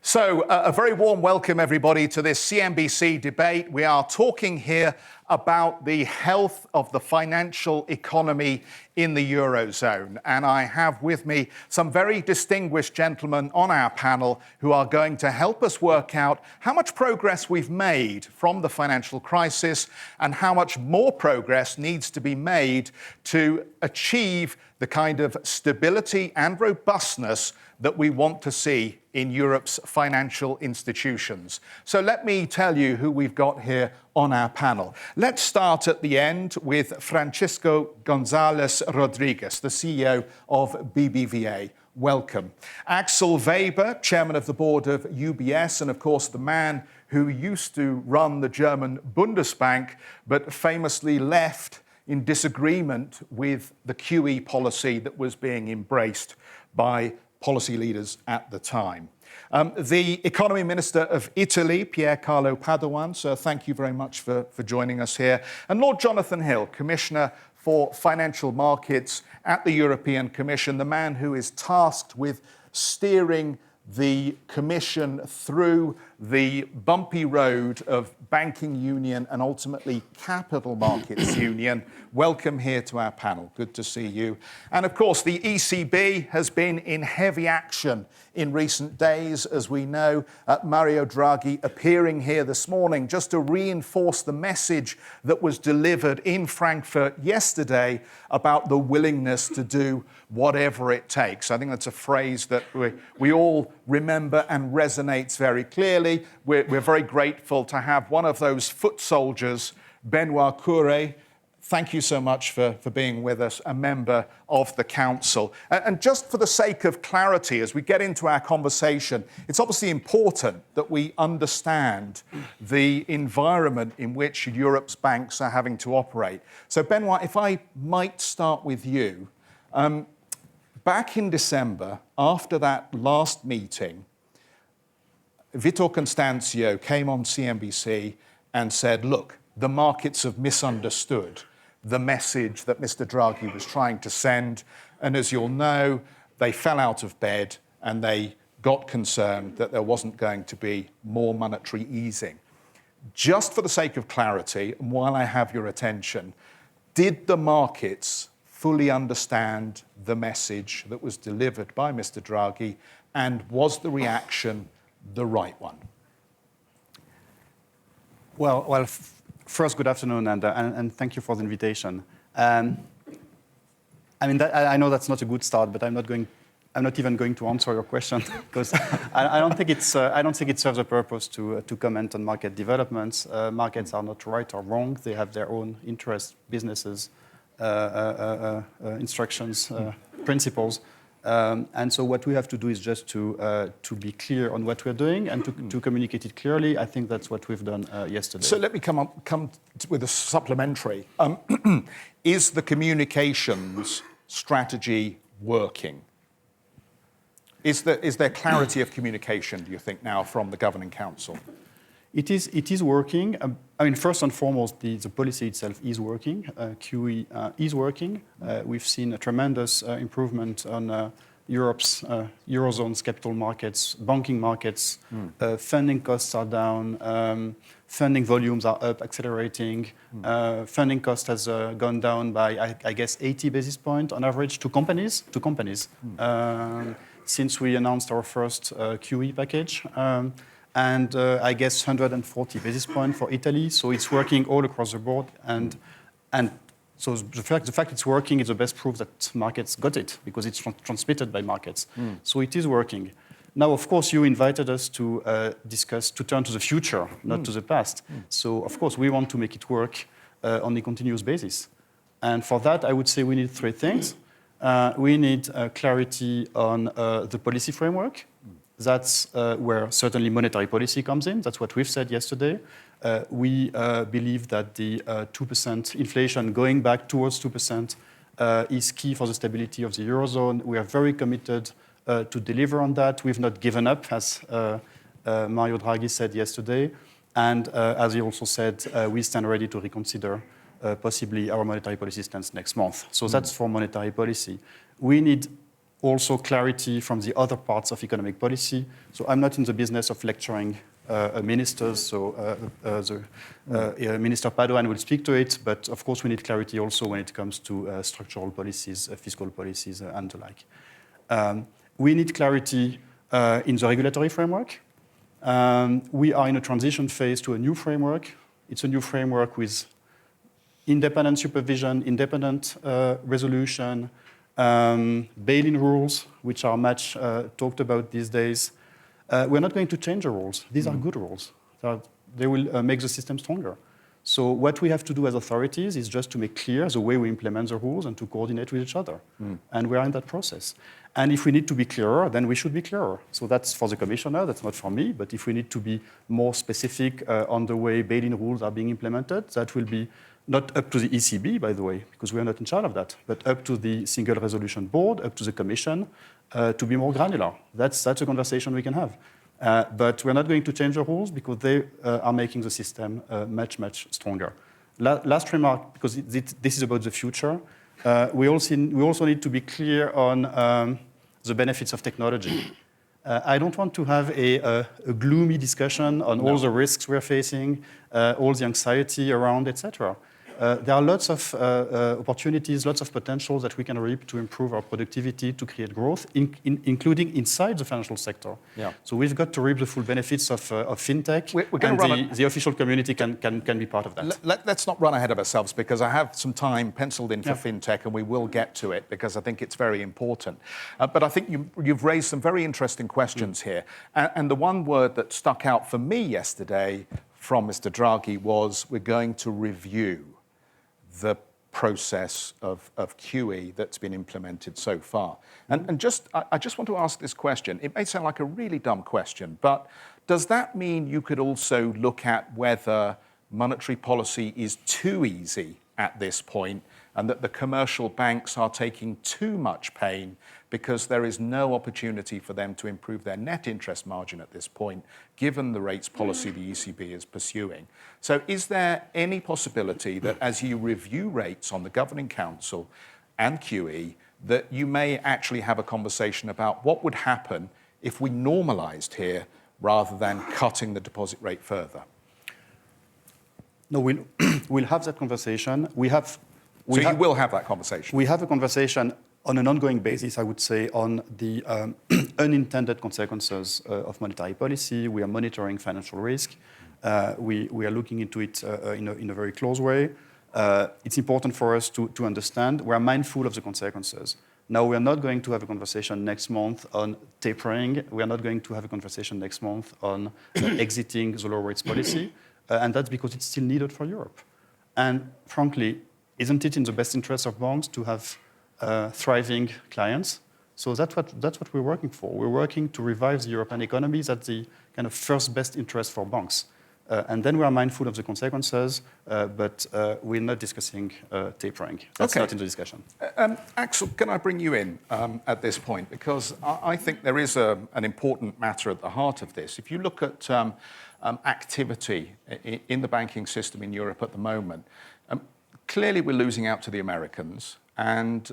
So, a very warm welcome, everybody, to this CNBC debate. We are talking here about the health of the financial economy in the Eurozone. And I have with me some very distinguished gentlemen on our panel who are going to help us work out how much progress we've made from the financial crisis and how much more progress needs to be made to achieve the kind of stability and robustness that we want to see in Europe's financial institutions. So let me tell you who we've got here on our panel. Let's start at the end with Francisco González Rodriguez, the CEO of BBVA. Welcome. Axel Weber, chairman of the board of UBS, and of course the man who used to run the German Bundesbank, but famously left in disagreement with the QE policy that was being embraced by policy leaders at the time. The Economy Minister of Italy, Pier Carlo Padoan, so thank you very much for joining us here. And Lord Jonathan Hill, Commissioner for Financial Markets at the European Commission, the man who is tasked with steering the Commission through the bumpy road of banking union and ultimately capital markets union. Welcome here to our panel. Good to see you. And of course, the ECB has been in heavy action in recent days, as we know. Mario Draghi appearing here this morning just to reinforce the message that was delivered in Frankfurt yesterday about the willingness to do whatever it takes. I think that's a phrase that we all remember and resonates very clearly. We're very grateful to have one of those foot soldiers, Benoît Cœuré. Thank you so much for being with us, a member of the Council. And just for the sake of clarity, as we get into our conversation, it's obviously important that we understand the environment in which Europe's banks are having to operate. So, Benoît, if I might start with you. Back in December, after that last meeting, Vitor Constâncio came on CNBC and said, look, the markets have misunderstood the message that Mr. Draghi was trying to send. And as you'll know, they fell out of bed and they got concerned that there wasn't going to be more monetary easing. Just for the sake of clarity, and while I have your attention, did the markets fully understand the message that was delivered by Mr. Draghi, and was the reaction the right one? Well, first, good afternoon, and thank you for the invitation. I know that's not a good start, but I'm not even going to answer your question because I don't think it serves a purpose to comment on market developments. Markets are not right or wrong; they have their own interests, businesses, instructions, principles. And so what we have to do is just to be clear on what we're doing and to communicate it clearly. I think that's what we've done yesterday. So let me come with a supplementary. Is the communications strategy working? Is there clarity of communication, do you think, now from the Governing Council? It is working. First and foremost, the policy itself is working. QE is working. We've seen a tremendous improvement on Europe's Eurozone's capital markets, banking markets. Funding costs are down. Funding volumes are up, accelerating. Funding cost has gone down by, I guess, 80 basis points on average to companies. Since we announced our first QE package. And I guess 140 basis points for Italy. So it's working all across the board. And so the fact it's working is the best proof that markets got it, because it's transmitted by markets. So it is working. Now, of course, you invited us to turn to the future, not to the past. So, of course, we want to make it work on a continuous basis. And for that, I would say we need three things. We need clarity on the policy framework. That's where certainly monetary policy comes in. That's what we've said yesterday. We believe that the 2% inflation going back towards 2% is key for the stability of the Eurozone. We are very committed to deliver on that. We've not given up, as Mario Draghi said yesterday. And as he also said, we stand ready to reconsider possibly our monetary policy stance next month. So that's for monetary policy. We need also clarity from the other parts of economic policy. So I'm not in the business of lecturing ministers, so Minister Padoan will speak to it, but of course we need clarity also when it comes to structural policies, fiscal policies, and the like. We need clarity in the regulatory framework. We are in a transition phase to a new framework. It's a new framework with independent supervision, independent resolution, bail-in rules, which are much talked about these days. We're not going to change the rules. These are good rules. They will make the system stronger. So what we have to do as authorities is just to make clear the way we implement the rules and to coordinate with each other. And we are in that process. And if we need to be clearer, then we should be clearer. So that's for the commissioner, that's not for me. But if we need to be more specific on the way bail-in rules are being implemented, that will be not up to the ECB, by the way, because we are not in charge of that, but up to the Single Resolution Board, up to the Commission, to be more granular. That's a conversation we can have. But we're not going to change the rules because they are making the system much, much stronger. Last remark, because this is about the future, we also need to be clear on the benefits of technology. I don't want to have a gloomy discussion on all the risks we're facing, all the anxiety around, etc. There are lots of opportunities, lots of potentials that we can reap to improve our productivity, to create growth, including inside the financial sector. Yeah. So we've got to reap the full benefits of fintech, and the official community can be part of that. Let's not run ahead of ourselves, because I have some time penciled in for fintech, and we will get to it, because I think it's very important. But I think you've raised some very interesting questions here. And the one word that stuck out for me yesterday from Mr. Draghi was, we're going to review the process of QE that's been implemented so far. And I just want to ask this question. It may sound like a really dumb question, but does that mean you could also look at whether monetary policy is too easy at this point, and that the commercial banks are taking too much pain because there is no opportunity for them to improve their net interest margin at this point, given the rates policy the ECB is pursuing? So is there any possibility that as you review rates on the Governing Council and QE, that you may actually have a conversation about what would happen if we normalised here rather than cutting the deposit rate further? No, we'll have that conversation. You will have that conversation? We have a conversation on an ongoing basis, I would say, on the unintended consequences of monetary policy. We are monitoring financial risk. We are looking into it in a very close way. It's important for us to understand. We are mindful of the consequences. Now, we are not going to have a conversation next month on tapering. We are not going to have a conversation next month on exiting the low rates policy. And that's because it's still needed for Europe. And frankly, isn't it in the best interest of banks to have thriving clients? So that's what we're working for. We're working to revive the European economy. That's the kind of first best interest for banks. And then we are mindful of the consequences, but we're not discussing tapering. That's not in the discussion. Axel, can I bring you in at this point? Because I think there is an important matter at the heart of this. If you look at activity in the banking system in Europe at the moment, clearly we're losing out to the Americans. And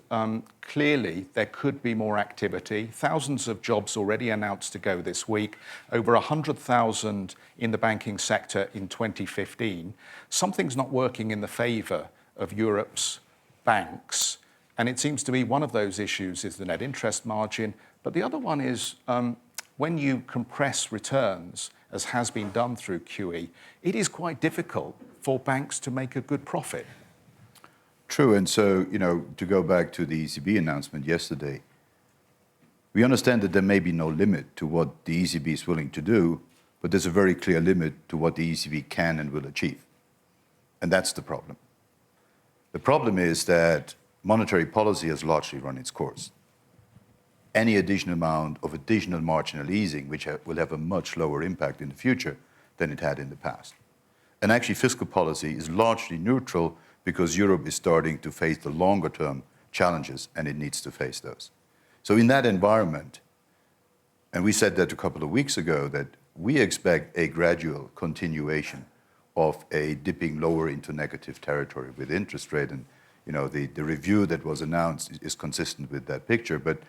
clearly, there could be more activity. Thousands of jobs already announced to go this week, over 100,000 in the banking sector in 2015. Something's not working in the favour of Europe's banks. And it seems to be one of those issues is the net interest margin. But the other one is when you compress returns, as has been done through QE, it is quite difficult for banks to make a good profit. True, and so, to go back to the ECB announcement yesterday, we understand that there may be no limit to what the ECB is willing to do, but there's a very clear limit to what the ECB can and will achieve. And that's the problem. The problem is that monetary policy has largely run its course. Any additional amount of additional marginal easing, which will have a much lower impact in the future than it had in the past. And actually, fiscal policy is largely neutral because Europe is starting to face the longer-term challenges, and it needs to face those. So in that environment, and we said that a couple of weeks ago, that we expect a gradual continuation of a dipping lower into negative territory with interest rate. And the review that was announced is consistent with that picture. But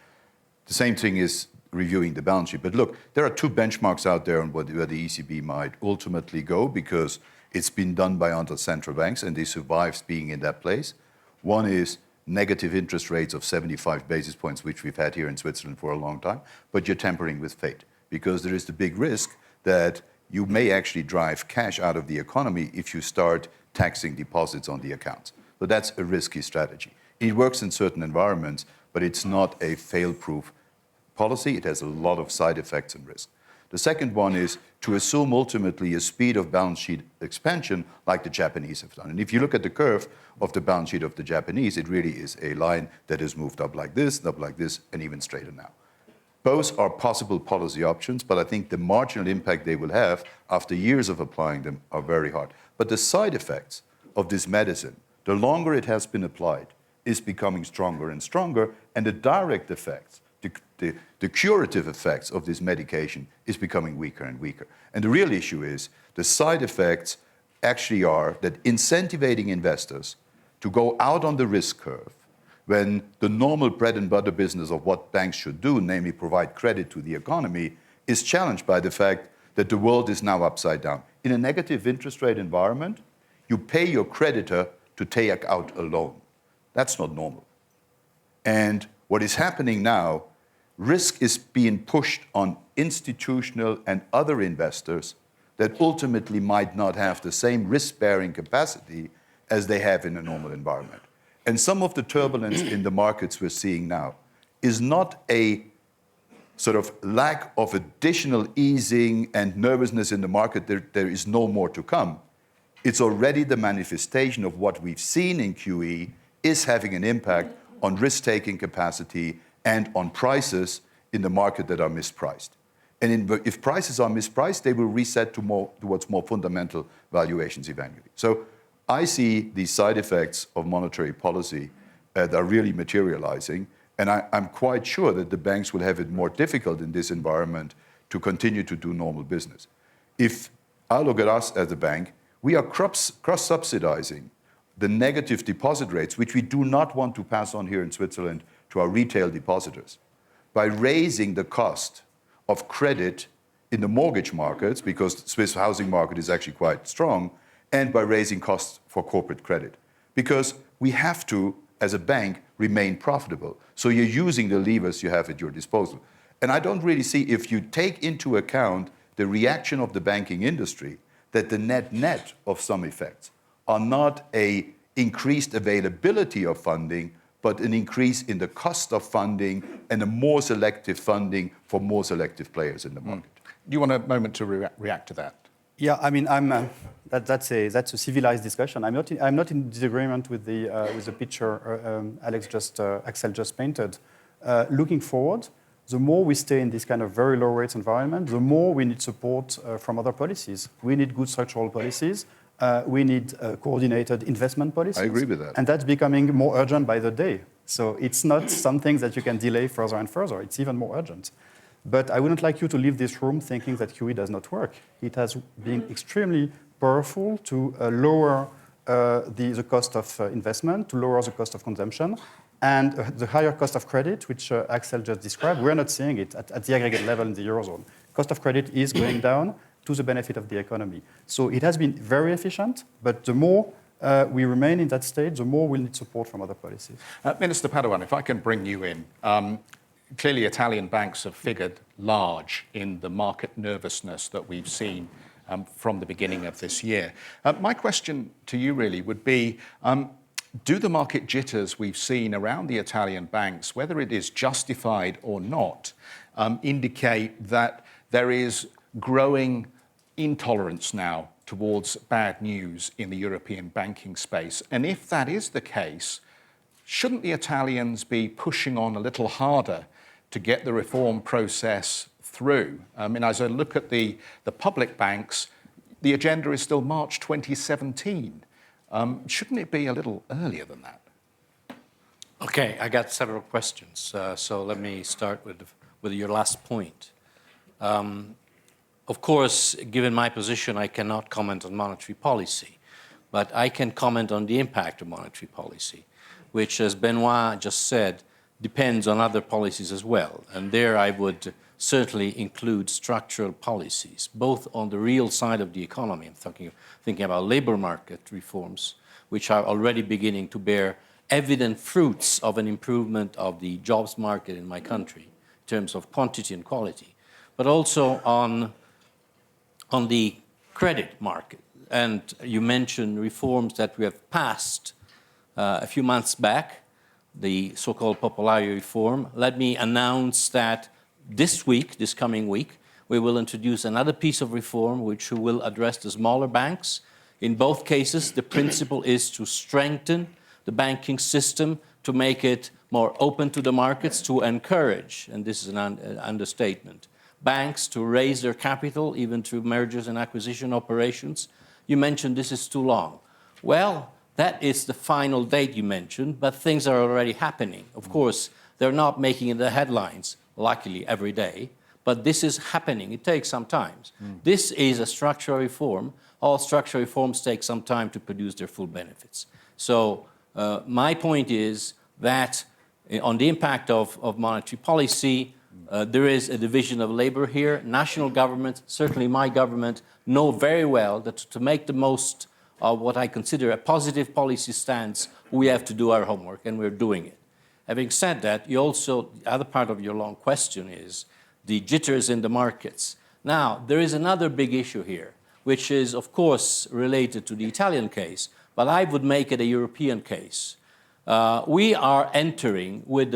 The same thing is reviewing the balance sheet. But look, there are two benchmarks out there on where the ECB might ultimately go, because it's been done by other central banks and they survived being in that place. One is negative interest rates of 75 basis points, which we've had here in Switzerland for a long time, but you're tampering with fate, because there is the big risk that you may actually drive cash out of the economy if you start taxing deposits on the accounts. So that's a risky strategy. It works in certain environments, but it's not a fail-proof policy. It has a lot of side effects and risk. The second one is to assume ultimately a speed of balance sheet expansion like the Japanese have done. And if you look at the curve of the balance sheet of the Japanese, it really is a line that has moved up like this, and even straighter now. Both are possible policy options, but I think the marginal impact they will have after years of applying them are very hard. But the side effects of this medicine, the longer it has been applied, is becoming stronger and stronger, and the direct effects, the curative effects of this medication is becoming weaker and weaker. And the real issue is the side effects actually are that incentivizing investors to go out on the risk curve when the normal bread and butter business of what banks should do, namely provide credit to the economy, is challenged by the fact that the world is now upside down. In a negative interest rate environment, you pay your creditor to take out a loan. That's not normal. And what is happening now, risk is being pushed on institutional and other investors that ultimately might not have the same risk-bearing capacity as they have in a normal environment. And some of the turbulence in the markets we're seeing now is not a sort of lack of additional easing and nervousness in the market. There is no more to come. It's already the manifestation of what we've seen in QE is having an impact on risk-taking capacity and on prices in the market that are mispriced. And if prices are mispriced, they will reset towards more fundamental valuations eventually. So I see these side effects of monetary policy that are really materializing, and I'm quite sure that the banks will have it more difficult in this environment to continue to do normal business. If I look at us as a bank, we are cross-subsidizing the negative deposit rates, which we do not want to pass on here in Switzerland to our retail depositors, by raising the cost of credit in the mortgage markets, because the Swiss housing market is actually quite strong, and by raising costs for corporate credit. Because we have to, as a bank, remain profitable. So you're using the levers you have at your disposal. And I don't really see, if you take into account the reaction of the banking industry, that the net of some effects are not an increased availability of funding, but an increase in the cost of funding and a more selective funding for more selective players in the market. Do you want a moment to react to that? Yeah, I mean, that's a civilized discussion. I'm not in disagreement with the picture Axel just painted. Looking forward, the more we stay in this kind of very low rates environment, the more we need support from other policies. We need good structural policies. We need coordinated investment policies. I agree with that. And that's becoming more urgent by the day. So it's not something that you can delay further and further. It's even more urgent. But I wouldn't like you to leave this room thinking that QE does not work. It has been extremely powerful to lower the cost of investment, to lower the cost of consumption, and the higher cost of credit, which Axel just described. We're not seeing it at the aggregate level in the Eurozone. Cost of credit is going down to the benefit of the economy. So it has been very efficient, but the more we remain in that state, the more we'll need support from other policies. Minister Padoan, if I can bring you in. Clearly, Italian banks have figured large in the market nervousness that we've seen from the beginning of this year. My question to you really would be, do the market jitters we've seen around the Italian banks, whether it is justified or not, indicate that there is growing intolerance now towards bad news in the European banking space? And if that is the case, shouldn't the Italians be pushing on a little harder to get the reform process through? I mean, as I look at the public banks, the agenda is still March 2017. Shouldn't it be a little earlier than that? Okay, I got several questions. So let me start with your last point. Of course, given my position, I cannot comment on monetary policy, but I can comment on the impact of monetary policy, which, as Benoit just said, depends on other policies as well. And there I would certainly include structural policies, both on the real side of the economy. I'm thinking about labor market reforms, which are already beginning to bear evident fruits of an improvement of the jobs market in my country in terms of quantity and quality, but also on the credit market. And you mentioned reforms that we have passed a few months back, the so-called Popolari reform. Let me announce that this coming week, we will introduce another piece of reform which will address the smaller banks. In both cases, the principle is to strengthen the banking system, to make it more open to the markets, to encourage, and this is an understatement, banks to raise their capital, even through mergers and acquisition operations. You mentioned this is too long. Well, that is the final date you mentioned, but things are already happening. Of course, they're not making the headlines, luckily, every day, but this is happening. It takes some time. This is a structural reform. All structural reforms take some time to produce their full benefits. So my point is that on the impact of monetary policy, there is a division of labor here. National governments, certainly my government, know very well that to make the most of what I consider a positive policy stance, we have to do our homework, and we're doing it. Having said that, the other part of your long question is the jitters in the markets. Now, there is another big issue here, which is, of course, related to the Italian case, but I would make it a European case. We are entering with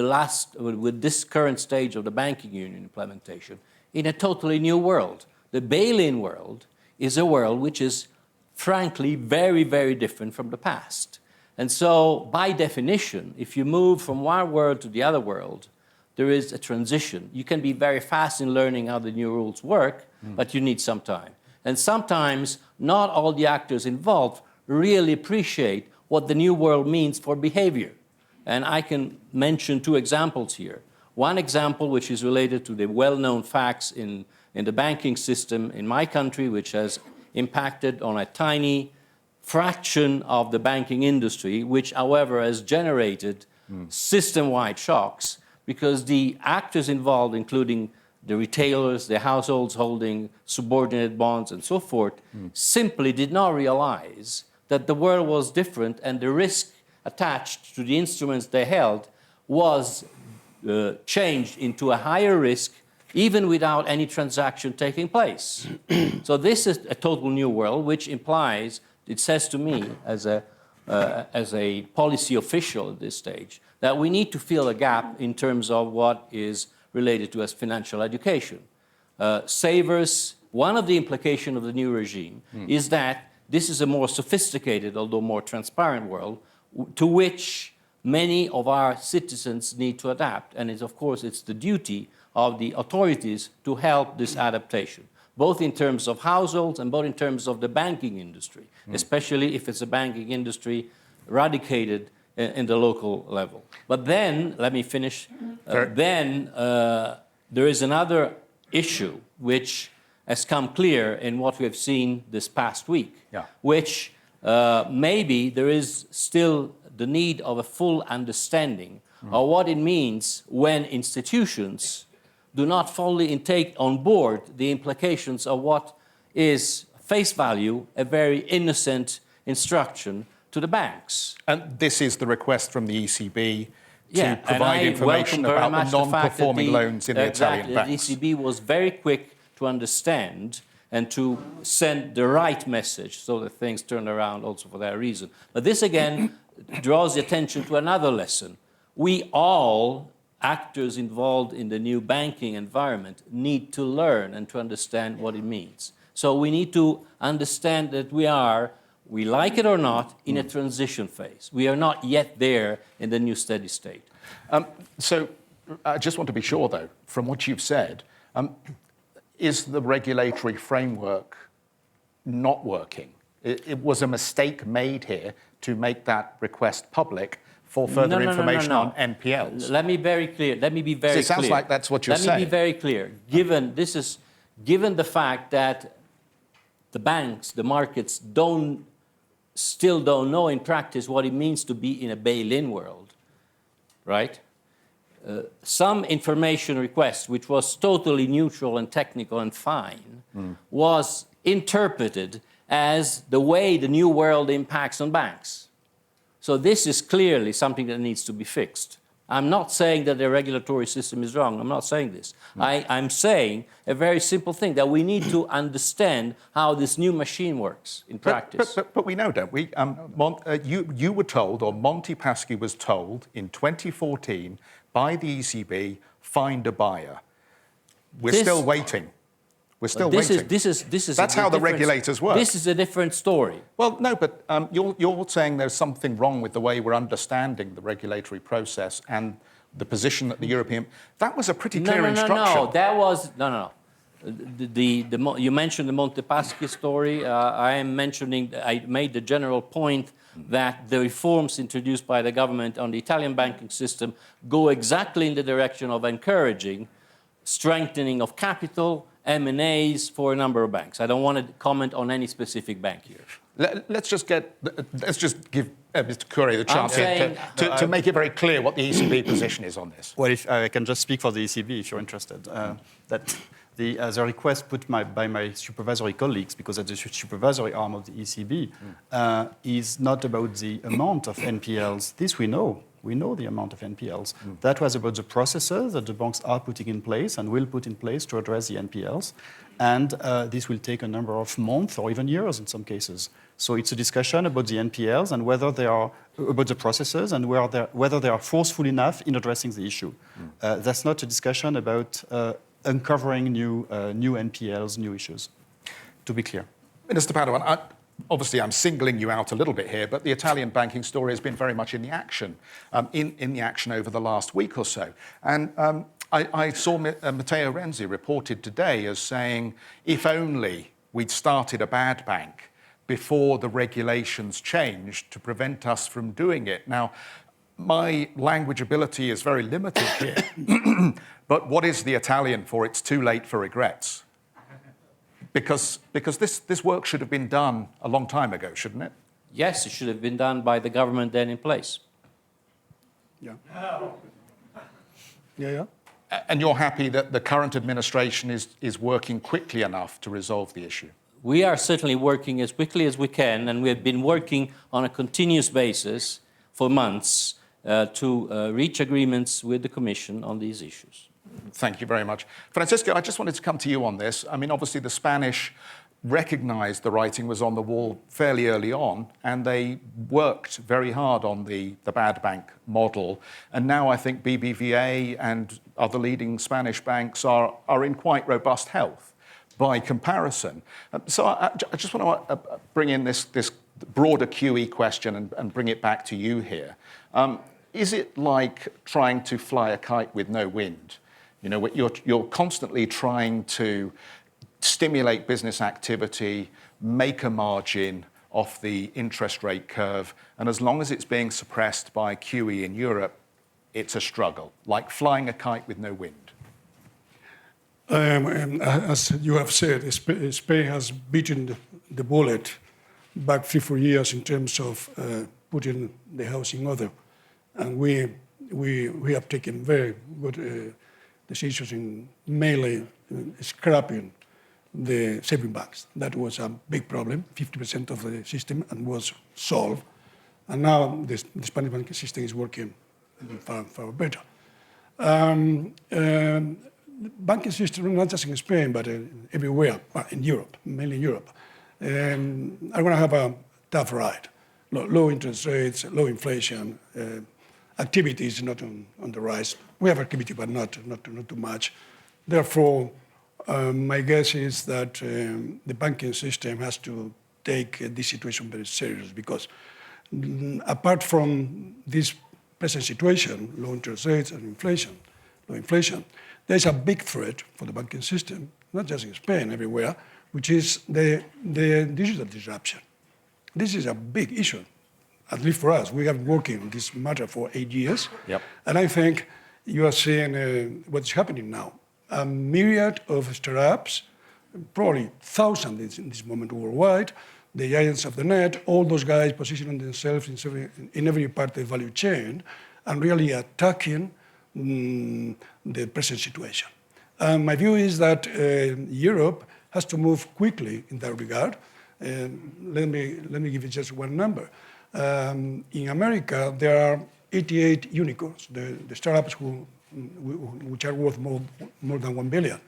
this current stage of the banking union implementation in a totally new world. The bail-in world is a world which is, frankly, very, very different from the past. And so, by definition, if you move from one world to the other world, there is a transition. You can be very fast in learning how the new rules work, but you need some time. And sometimes, not all the actors involved really appreciate what the new world means for behavior. And I can mention two examples here. One example, which is related to the well-known facts in the banking system in my country, which has impacted on a tiny fraction of the banking industry, which, however, has generated system-wide shocks because the actors involved, including the retailers, the households holding subordinate bonds and so forth, simply did not realize that the world was different and the risk attached to the instruments they held was changed into a higher risk even without any transaction taking place. So this is a total new world, which implies, it says to me as a policy official at this stage, that we need to fill a gap in terms of what is related to as financial education. Savers, one of the implications of the new regime is that this is a more sophisticated, although more transparent world, to which many of our citizens need to adapt. And of course, it's the duty of the authorities to help this adaptation, both in terms of households and both in terms of the banking industry, especially if it's a banking industry eradicated in the local level. But then, let me finish, there is another issue which has come clear in what we have seen this past week, which maybe there is still the need of a full understanding of what it means when institutions do not fully take on board the implications of what is, face value, a very innocent instruction to the banks. And this is the request from the ECB to provide information about the non-performing loans in the Italian banks. The ECB was very quick to understand and to send the right message so that things turned around also for that reason. But this again draws the attention to another lesson. We all, actors involved in the new banking environment, need to learn and to understand what it means. So we need to understand that we like it or not, in a transition phase. We are not yet there in the new steady state. So I just want to be sure, though, from what you've said, is the regulatory framework not working? It was a mistake made here to make that request public for further information on NPLs. Let me be very clear. It sounds like that's what you're saying. Let me be very clear. Given the fact that the banks, the markets still don't know in practice what it means to be in a bail-in world, right? some information request, which was totally neutral and technical and fine, was interpreted as the way the new world impacts on banks. So this is clearly something that needs to be fixed. I'm not saying that the regulatory system is wrong. I'm not saying this. I'm saying a very simple thing, that we need to understand how this new machine works in practice. But we know, don't we? You were told, or Monty Paschi was told in 2014 by the ECB, find a buyer. We're still waiting. We're still waiting. This is That's how the regulators work. This is a different story. Well, no, but you're saying there's something wrong with the way we're understanding the regulatory process and the position that the European... That was a pretty clear instruction. No, that was... No. You mentioned the Monte Paschi story. I made the general point that the reforms introduced by the government on the Italian banking system go exactly in the direction of encouraging strengthening of capital, M&As for a number of banks. I don't want to comment on any specific bank here. Let's just give Mr. Curry the chance to make it very clear what the ECB position is on this. Well, if I can just speak for the ECB, if you're interested, that the request put by my supervisory colleagues, because that's the supervisory arm of the ECB, is not about the amount of NPLs. This we know. We know the amount of NPLs. That was about the processes that the banks are putting in place and will put in place to address the NPLs. And this will take a number of months or even years in some cases. So it's a discussion about the NPLs and whether they are about the processes and whether they are forceful enough in addressing the issue. That's not a discussion about uncovering new NPLs, new issues, to be clear. Minister Padoan, obviously I'm singling you out a little bit here, but the Italian banking story has been very much in the action, in the action over the last week or so. And I saw Matteo Renzi reported today as saying, if only we'd started a bad bank before the regulations changed to prevent us from doing it. Now, my language ability is very limited here, but what is the Italian for it's too late for regrets? Because this work should have been done a long time ago, shouldn't it? Yes, it should have been done by the government then in place. Yeah. Yeah. And you're happy that the current administration is working quickly enough to resolve the issue? We are certainly working as quickly as we can, and we have been working on a continuous basis for months to reach agreements with the Commission on these issues. Thank you very much. Francisco, I just wanted to come to you on this. I mean, obviously the Spanish recognised the writing was on the wall fairly early on, and they worked very hard on the bad bank model. And now I think BBVA and other leading Spanish banks are in quite robust health by comparison. So I just want to bring in this broader QE question and bring it back to you here. Is it like trying to fly a kite with no wind? You know, you're constantly trying to stimulate business activity, make a margin off the interest rate curve, and as long as it's being suppressed by QE in Europe, it's a struggle, like flying a kite with no wind. As you have said, Spain has beaten the bullet back 3-4 years in terms of putting the house in order, and we have taken very good decisions in mainly scrapping the saving banks. That was a big problem, 50% of the system, and was solved. And now the Spanish banking system is working far, far better. Banking system, not just in Spain, but everywhere in Europe, mainly in Europe, are going to have a tough ride. Low interest rates, low inflation, activity is not on the rise. We have activity, but not too much. Therefore, my guess is that the banking system has to take this situation very serious, because apart from this present situation, low interest rates and low inflation, there's a big threat for the banking system, not just in Spain, everywhere, which is the digital disruption. This is a big issue, at least for us. We have been working on this matter for 8 years. Yep. And I think you are seeing what's happening now. A myriad of startups, probably thousands in this moment worldwide, the giants of the net, all those guys positioning themselves in every part of the value chain and really attacking the present situation. My view is that Europe has to move quickly in that regard. Let me give you just one number. In America, there are 88 unicorns, the startups which are worth more than 1 billion.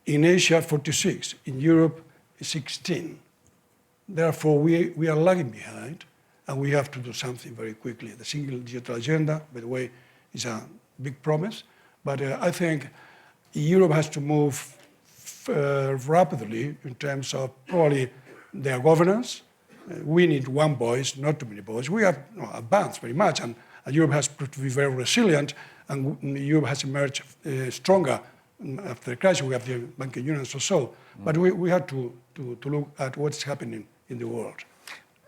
In Asia, 46. In Europe, 16. Therefore, we are lagging behind, and we have to do something very quickly. The single digital agenda, by the way, is a big promise, but I think Europe has to move rapidly in terms of probably their governance. We need one voice, not too many voices. We have advanced very much, and Europe has proved to be very resilient, and Europe has emerged stronger after the crisis. We have the banking union or so. But we have to look at what's happening in the world.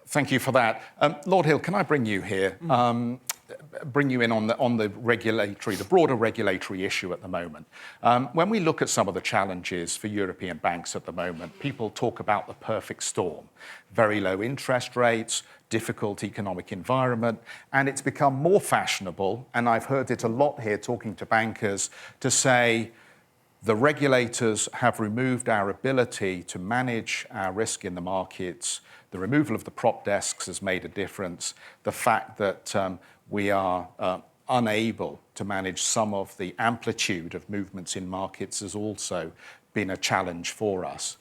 Thank you for that. Lord Hill, can I bring you here? Bring you in on the regulatory, the broader regulatory issue at the moment. When we look at some of the challenges for European banks at the moment, people talk about the perfect storm. Very low interest rates, difficult economic environment, and it's become more fashionable, and I've heard it a lot here talking to bankers, to say the regulators have removed our ability to manage our risk in the markets. The removal of the prop desks has made a difference. The fact that we are unable to manage some of the amplitude of movements in markets has also been a challenge for us.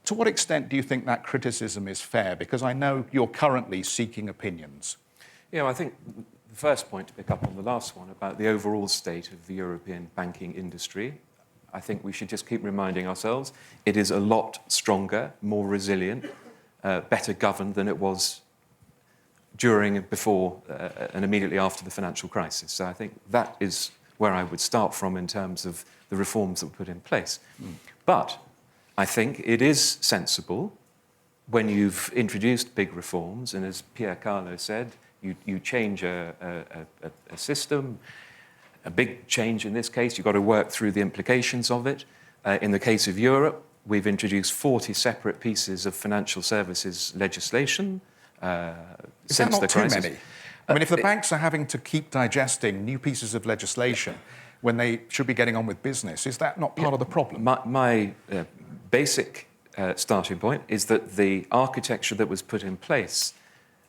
To what extent do you think that criticism is fair? Because I know you're currently seeking opinions. Yeah, I think the first point to pick up on the last one about the overall state of the European banking industry, I think we should just keep reminding ourselves it is a lot stronger, more resilient, better governed than it was during, before, and immediately after the financial crisis. So I think that is where I would start from in terms of the reforms that were put in place. But I think it is sensible when you've introduced big reforms, and as Pier Carlo said, you change a system, a big change in this case, you've got to work through the implications of it. In the case of Europe, we've introduced 40 separate pieces of financial services legislation since the crisis. Too many? I mean, if the banks are having to keep digesting new pieces of legislation when they should be getting on with business, is that not part of the problem? My basic starting point is that the architecture that was put in place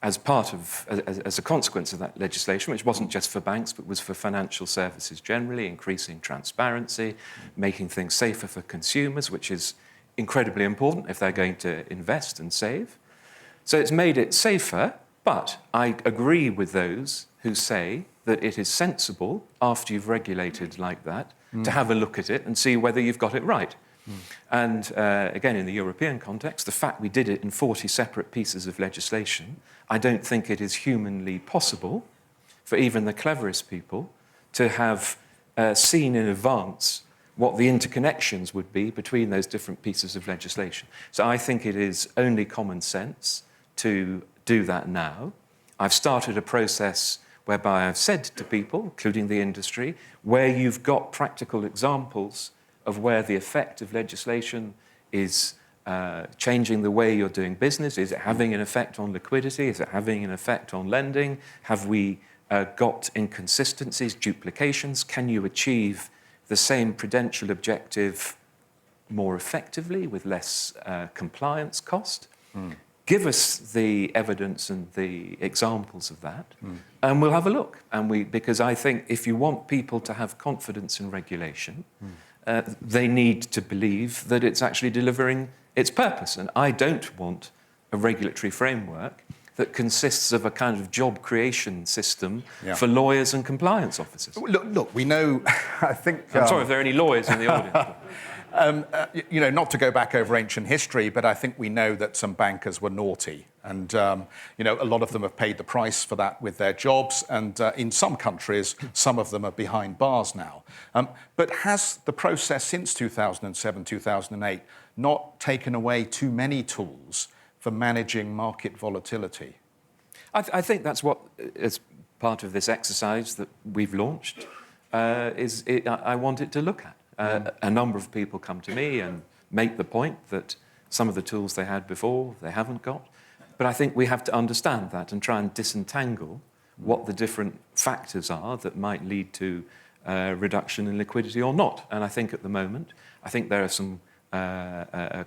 as part of, as a consequence of that legislation, which wasn't just for banks, but was for financial services generally, increasing transparency, making things safer for consumers, which is incredibly important if they're going to invest and save. So it's made it safer, but I agree with those who say that it is sensible, after you've regulated like that, to have a look at it and see whether you've got it right. And again, in the European context, the fact we did it in 40 separate pieces of legislation, I don't think it is humanly possible for even the cleverest people to have seen in advance what the interconnections would be between those different pieces of legislation. So I think it is only common sense to do that now. I've started a process whereby I've said to people, including the industry, where you've got practical examples of where the effect of legislation is changing the way you're doing business. Is it having an effect on liquidity? Is it having an effect on lending? Have we got inconsistencies, duplications? Can you achieve the same prudential objective more effectively with less compliance cost? Give us the evidence and the examples of that, and we'll have a look. Because I think if you want people to have confidence in regulation, they need to believe that it's actually delivering its purpose. And I don't want a regulatory framework that consists of a kind of job creation system for lawyers and compliance officers. Look, we know, I think... I'm sorry if there are any lawyers in the audience. You know, not to go back over ancient history, but I think we know that some bankers were naughty. And, you know, a lot of them have paid the price for that with their jobs. And in some countries, some of them are behind bars now. But has the process since 2007, 2008 not taken away too many tools for managing market volatility? I think that's what, as part of this exercise that we've launched, I want it to look at. A number of people come to me and make the point that some of the tools they had before, they haven't got. But I think we have to understand that and try and disentangle what the different factors are that might lead to reduction in liquidity or not. And I think at the moment, I think there are some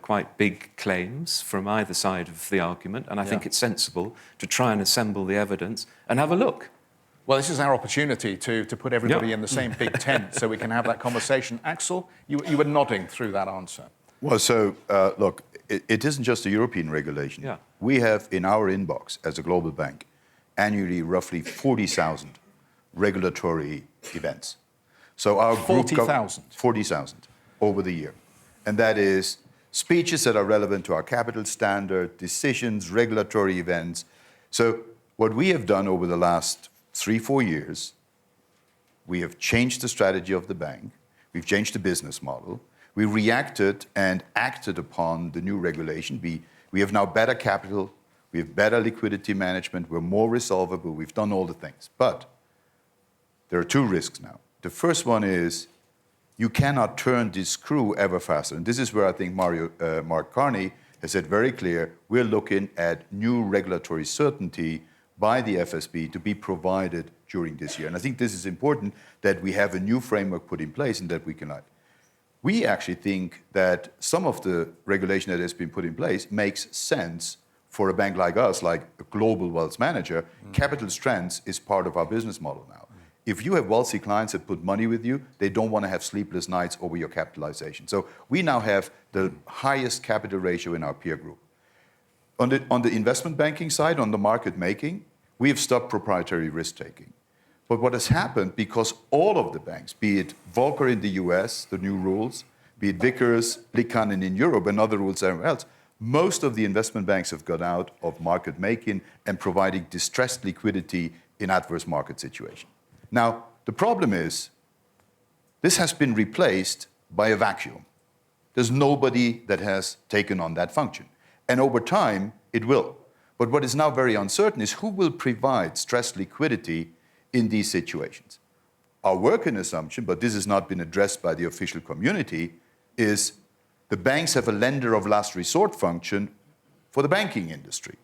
quite big claims from either side of the argument, and I think it's sensible to try and assemble the evidence and have a look. Well, this is our opportunity to put everybody in the same big tent so we can have that conversation. Axel, you were nodding through that answer. Well, so look, it isn't just a European regulation. Yeah. We have in our inbox as a global bank annually roughly 40,000 regulatory events. So our group 40,000? 40,000 over the year. And that is speeches that are relevant to our capital standard, decisions, regulatory events. So what we have done over the last 3-4 years, we have changed the strategy of the bank. We've changed the business model. We reacted and acted upon the new regulation. We have now better capital. We have better liquidity management. We're more resolvable. We've done all the things. But there are 2 risks now. The first one is you cannot turn this screw ever faster. And this is where I think Mark Carney has said very clear, we're looking at new regulatory certainty by the FSB to be provided during this year. And I think this is important that we have a new framework put in place and that we can act. We actually think that some of the regulation that has been put in place makes sense for a bank like us, like a global wealth manager. Capital strength is part of our business model now. If you have wealthy clients that put money with you, they don't want to have sleepless nights over your capitalization. So we now have the highest capital ratio in our peer group. On the investment banking side, on the market making, we have stopped proprietary risk taking. But what has happened, because all of the banks, be it Volcker in the US, the new rules, be it Vickers, Liikanen in Europe, and other rules everywhere else, most of the investment banks have got out of market making and providing distressed liquidity in adverse market situations. Now, the problem is, this has been replaced by a vacuum. There's nobody that has taken on that function. And over time, it will. But what is now very uncertain is who will provide stress liquidity in these situations. Our working assumption, but this has not been addressed by the official community, is the banks have a lender of last resort function for the banking industry.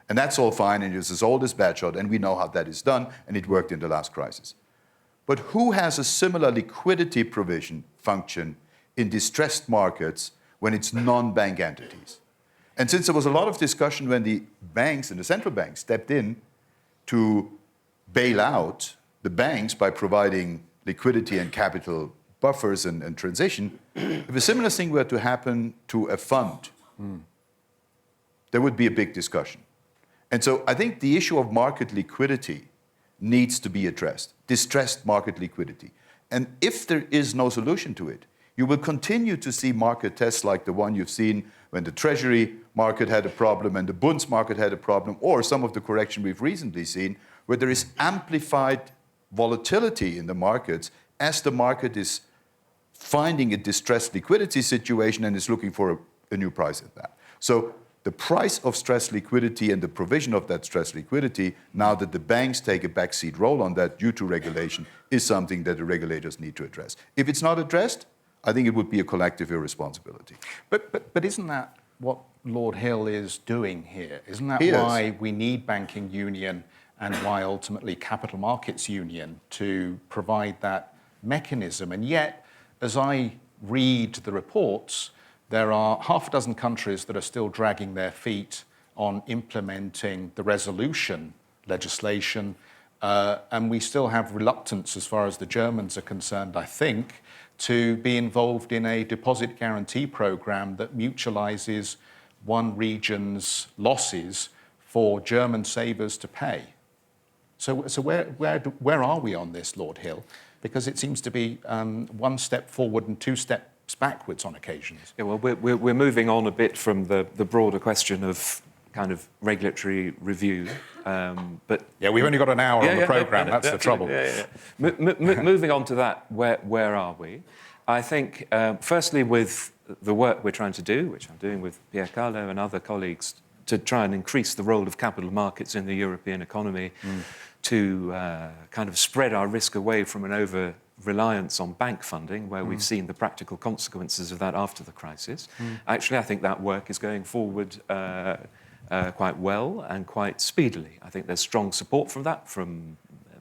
And that's all fine, and it's as old as Batshot, and we know how that is done, and it worked in the last crisis. But who has a similar liquidity provision function in distressed markets when it's non-bank entities? And since there was a lot of discussion when the banks and the central banks stepped in to bail out the banks by providing liquidity and capital buffers and transition, if a similar thing were to happen to a fund, there would be a big discussion. And so I think the issue of market liquidity needs to be addressed, distressed market liquidity. And if there is no solution to it, you will continue to see market tests like the one you've seen when the Treasury market had a problem and the Bunds market had a problem, or some of the correction we've recently seen, where there is amplified volatility in the markets as the market is finding a distressed liquidity situation and is looking for a new price at that. So the price of stress liquidity and the provision of that stress liquidity, now that the banks take a backseat role on that due to regulation, is something that the regulators need to address. If it's not addressed, I think it would be a collective irresponsibility. But isn't that what Lord Hill is doing here? Isn't that He why is. we need banking union and why ultimately capital markets union to provide that mechanism? And yet, as I read the reports, there are half a dozen countries that are still dragging their feet on implementing the resolution legislation, and we still have reluctance as far as the Germans are concerned, I think, to be involved in a deposit guarantee program that mutualizes one region's losses for German savers to pay. So where are we on this, Lord Hill? Because it seems to be one step forward and 2 steps backwards on occasions. Yeah, well, we're moving on a bit from the broader question of kind of regulatory review, but Yeah, we've only got an hour on the programme, that's the trouble. Moving on to that, where are we? I think, firstly, with the work we're trying to do, which I'm doing with Pierre Carlo and other colleagues, to try and increase the role of capital markets in the European economy, to kind of spread our risk away from an over-reliance on bank funding, where we've seen the practical consequences of that after the crisis. Actually, I think that work is going forward quite well and quite speedily. I think there's strong support from that from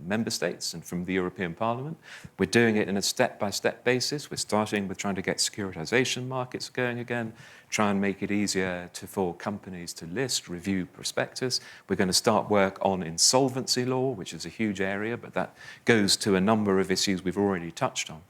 member states and from the European Parliament. We're doing it in a step-by-step basis. We're starting with trying to get securitization markets going again, try and make it easier for companies to list, review prospectus. We're going to start work on insolvency law, which is a huge area, but that goes to a number of issues we've already touched on.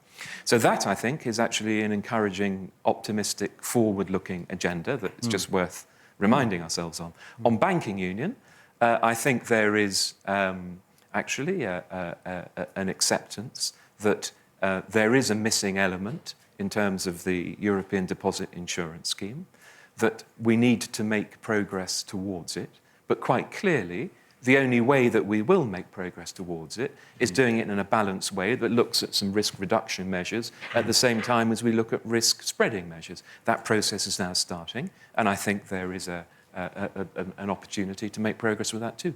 So that, I think, is actually an encouraging, optimistic, forward-looking agenda that's just worth reminding ourselves on. On banking union, I think there is actually an acceptance that there is a missing element in terms of the European Deposit Insurance Scheme, that we need to make progress towards it. But quite clearly, the only way that we will make progress towards it is doing it in a balanced way that looks at some risk reduction measures at the same time as we look at risk spreading measures. That process is now starting, and I think there is an opportunity to make progress with that too.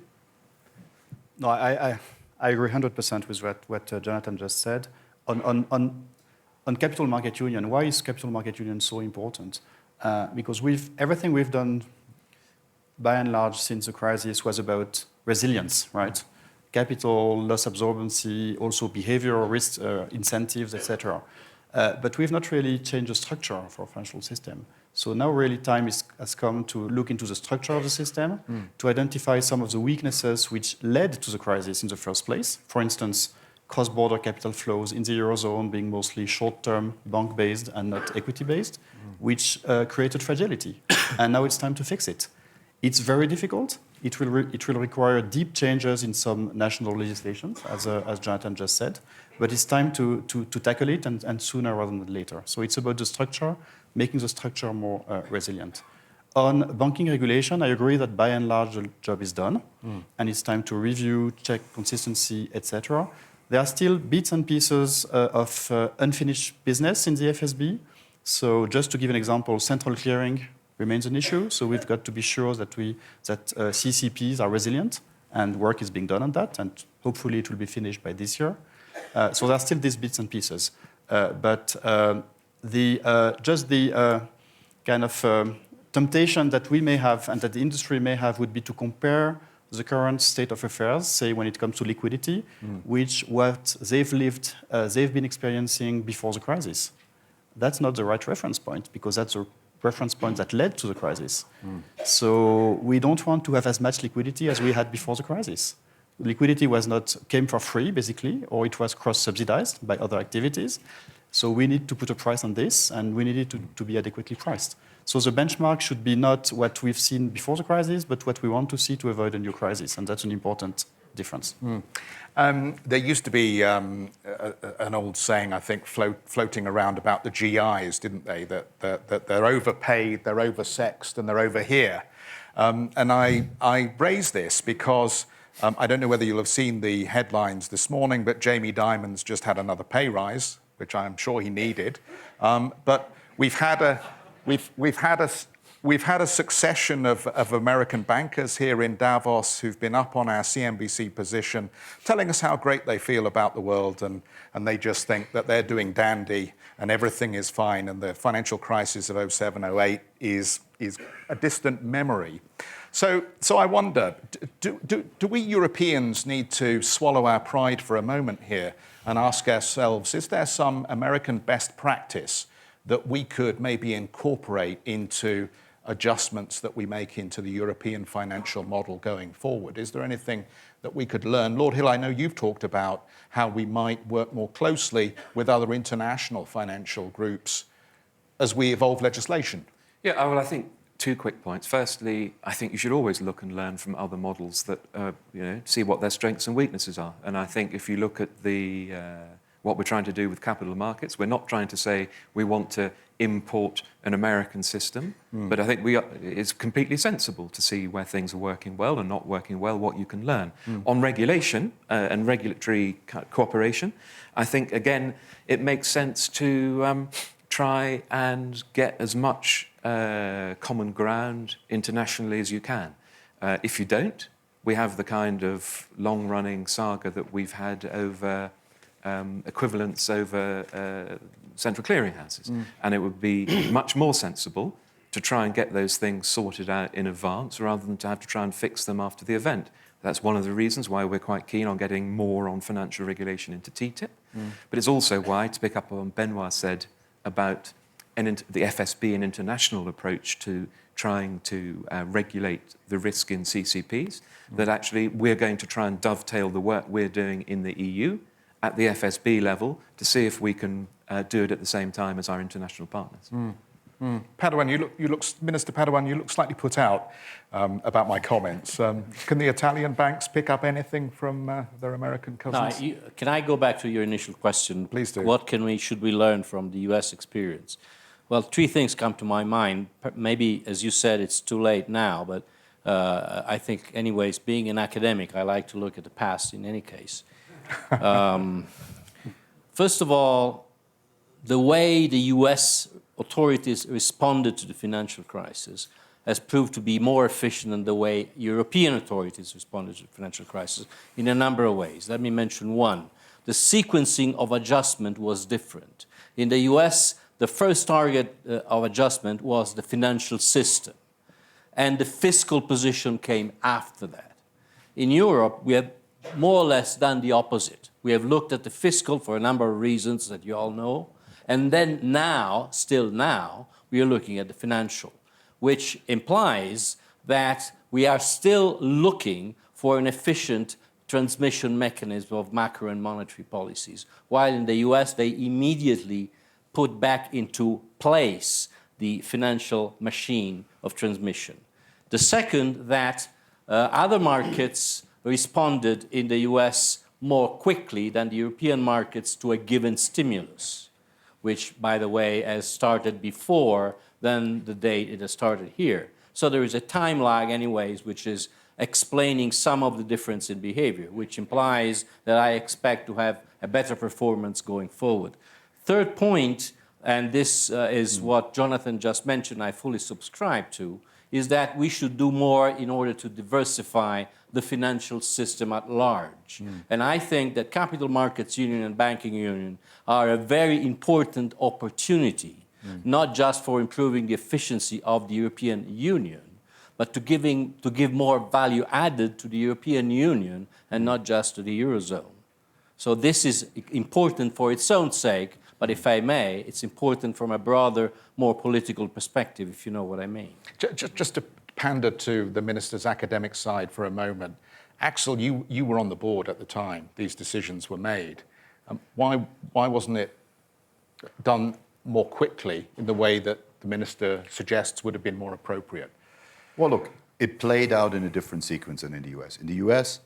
No, I agree 100% with what Jonathan just said. On capital market union, why is capital market union so important? Because everything we've done, by and large, since the crisis was about resilience, right? Capital, loss absorbency, also behavioral risk incentives, etc. But we've not really changed the structure of our financial system. So now really time has come to look into the structure of the system, to identify some of the weaknesses which led to the crisis in the first place. For instance, cross-border capital flows in the Eurozone being mostly short-term, bank-based and not equity-based, which created fragility. And now it's time to fix it. It's very difficult. It will require deep changes in some national legislations, as Jonathan just said. But it's time to tackle it, and sooner rather than later. So it's about the structure, making the structure more resilient. On banking regulation, I agree that by and large the job is done, and it's time to review, check consistency, etc. There are still bits and pieces of unfinished business in the FSB. So just to give an example, central clearing remains an issue. So we've got to be sure that CCPs are resilient, and work is being done on that, and hopefully it will be finished by this year. So there are still these bits and pieces. But the kind of temptation that we may have and that the industry may have would be to compare the current state of affairs, say when it comes to liquidity, which what they've been experiencing before the crisis. That's not the right reference point, because that's a reference point that led to the crisis. So we don't want to have as much liquidity as we had before the crisis. Liquidity came for free, basically, or it was cross-subsidized by other activities. So we need to put a price on this, and we need it to be adequately priced. So the benchmark should be not what we've seen before the crisis, but what we want to see to avoid a new crisis, and that's an important difference. There used to be an old saying, I think, floating around about the GIs, didn't they? That they're overpaid, they're oversexed, and they're over here. And I raise this because I don't know whether you'll have seen the headlines this morning, but Jamie Dimon's just had another pay rise, which I'm sure he needed. But we've had a succession of American bankers here in Davos who've been up on our CNBC position, telling us how great they feel about the world, and they just think that they're doing dandy and everything is fine, and the financial crisis of 07, 08 is a distant memory. So I wonder, do we Europeans need to swallow our pride for a moment here and ask ourselves, is there some American best practice that we could maybe incorporate into adjustments that we make into the European financial model going forward? Is there anything that we could learn? Lord Hill, I know you've talked about how we might work more closely with other international financial groups as we evolve legislation. Yeah, well, I think two quick points. Firstly, I think you should always look and learn from other models that, see what their strengths and weaknesses are. And I think if you look at what we're trying to do with capital markets, we're not trying to say we want to import an American system, but I think it's completely sensible to see where things are working well and not working well, what you can learn. On regulation and regulatory cooperation, I think, again, it makes sense to try and get as much common ground internationally as you can. If you don't, we have the kind of long-running saga that we've had over equivalence over central clearinghouses. And it would be much more sensible to try and get those things sorted out in advance rather than to have to try and fix them after the event. That's one of the reasons why we're quite keen on getting more on financial regulation into TTIP. But it's also why, to pick up on what Benoit said about the FSB and international approach to trying to regulate the risk in CCPs, that actually we're going to try and dovetail the work we're doing in the EU at the FSB level to see if we can do it at the same time as our international partners. Padoan, Minister Padoan, you look slightly put out about my comments. Can the Italian banks pick up anything from their American cousins? No, can I go back to your initial question? Please do. What should we learn from the US experience? Well, three things come to my mind. Maybe, as you said, it's too late now, but I think, anyways, being an academic, I like to look at the past in any case. First of all, the way the US authorities responded to the financial crisis has proved to be more efficient than the way European authorities responded to the financial crisis in a number of ways. Let me mention one. The sequencing of adjustment was different. In the US, the first target of adjustment was the financial system, and the fiscal position came after that. In Europe, we have more or less done the opposite. We have looked at the fiscal for a number of reasons that you all know, and then still now, we are looking at the financial, which implies that we are still looking for an efficient transmission mechanism of macro and monetary policies, while in the US, they immediately put back into place the financial machine of transmission. The second, that other markets responded in the US more quickly than the European markets to a given stimulus, which, by the way, has started before than the date it has started here. So there is a time lag anyways, which is explaining some of the difference in behavior, which implies that I expect to have a better performance going forward. Third point, and this is what Jonathan just mentioned, I fully subscribe to, is that we should do more in order to diversify the financial system at large. And I think that Capital Markets Union and Banking Union are a very important opportunity, not just for improving the efficiency of the European Union, but to give more value added to the European Union and not just to the Eurozone. So this is important for its own sake, but if I may, it's important from a broader, more political perspective, if you know what I mean. Just to pander to the minister's academic side for a moment. Axel, you were on the board at the time these decisions were made. Why wasn't it done more quickly in the way that the minister suggests would have been more appropriate? Well, look, it played out in a different sequence than in the US. In the US,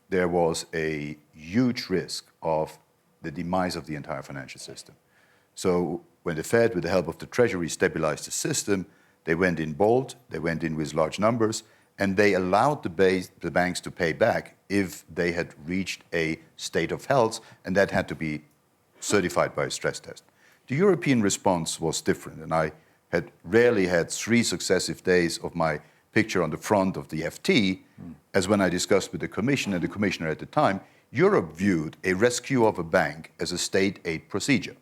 there was a huge risk of the demise of the entire financial system. So when the Fed, with the help of the Treasury, stabilized the system, they went in bold, they went in with large numbers, and they allowed the banks to pay back if they had reached a state of health, and that had to be certified by a stress test. The European response was different, and I had rarely had 3 successive days of my picture on the front of the FT, as when I discussed with the Commission and the Commissioner at the time. Europe viewed a rescue of a bank as a state aid procedure.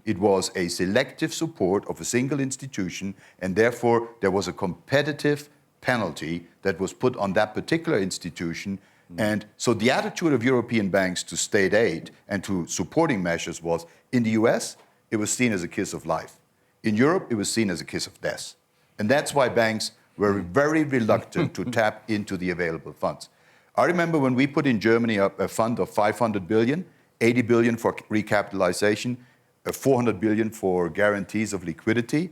It was a selective support of a single institution, and therefore there was a competitive penalty that was put on that particular institution. And so the attitude of European banks to state aid and to supporting measures was, in the US, it was seen as a kiss of life. In Europe, it was seen as a kiss of death. And that's why banks were very reluctant to tap into the available funds. I remember when we put in Germany a fund of 500 billion, 80 billion for recapitalization, 400 billion for guarantees of liquidity.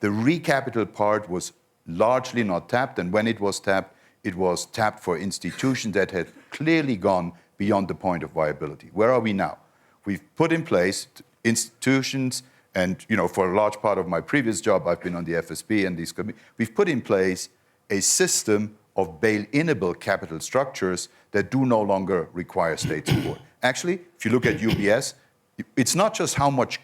The recapital part was largely not tapped, and when it was tapped for institutions that had clearly gone beyond the point of viability. Where are we now? We've put in place institutions, and for a large part of my previous job, I've been on the FSB and these committees. We've put in place a system of bail-inable capital structures that do no longer require state support. Actually, if you look at UBS, it's not just how much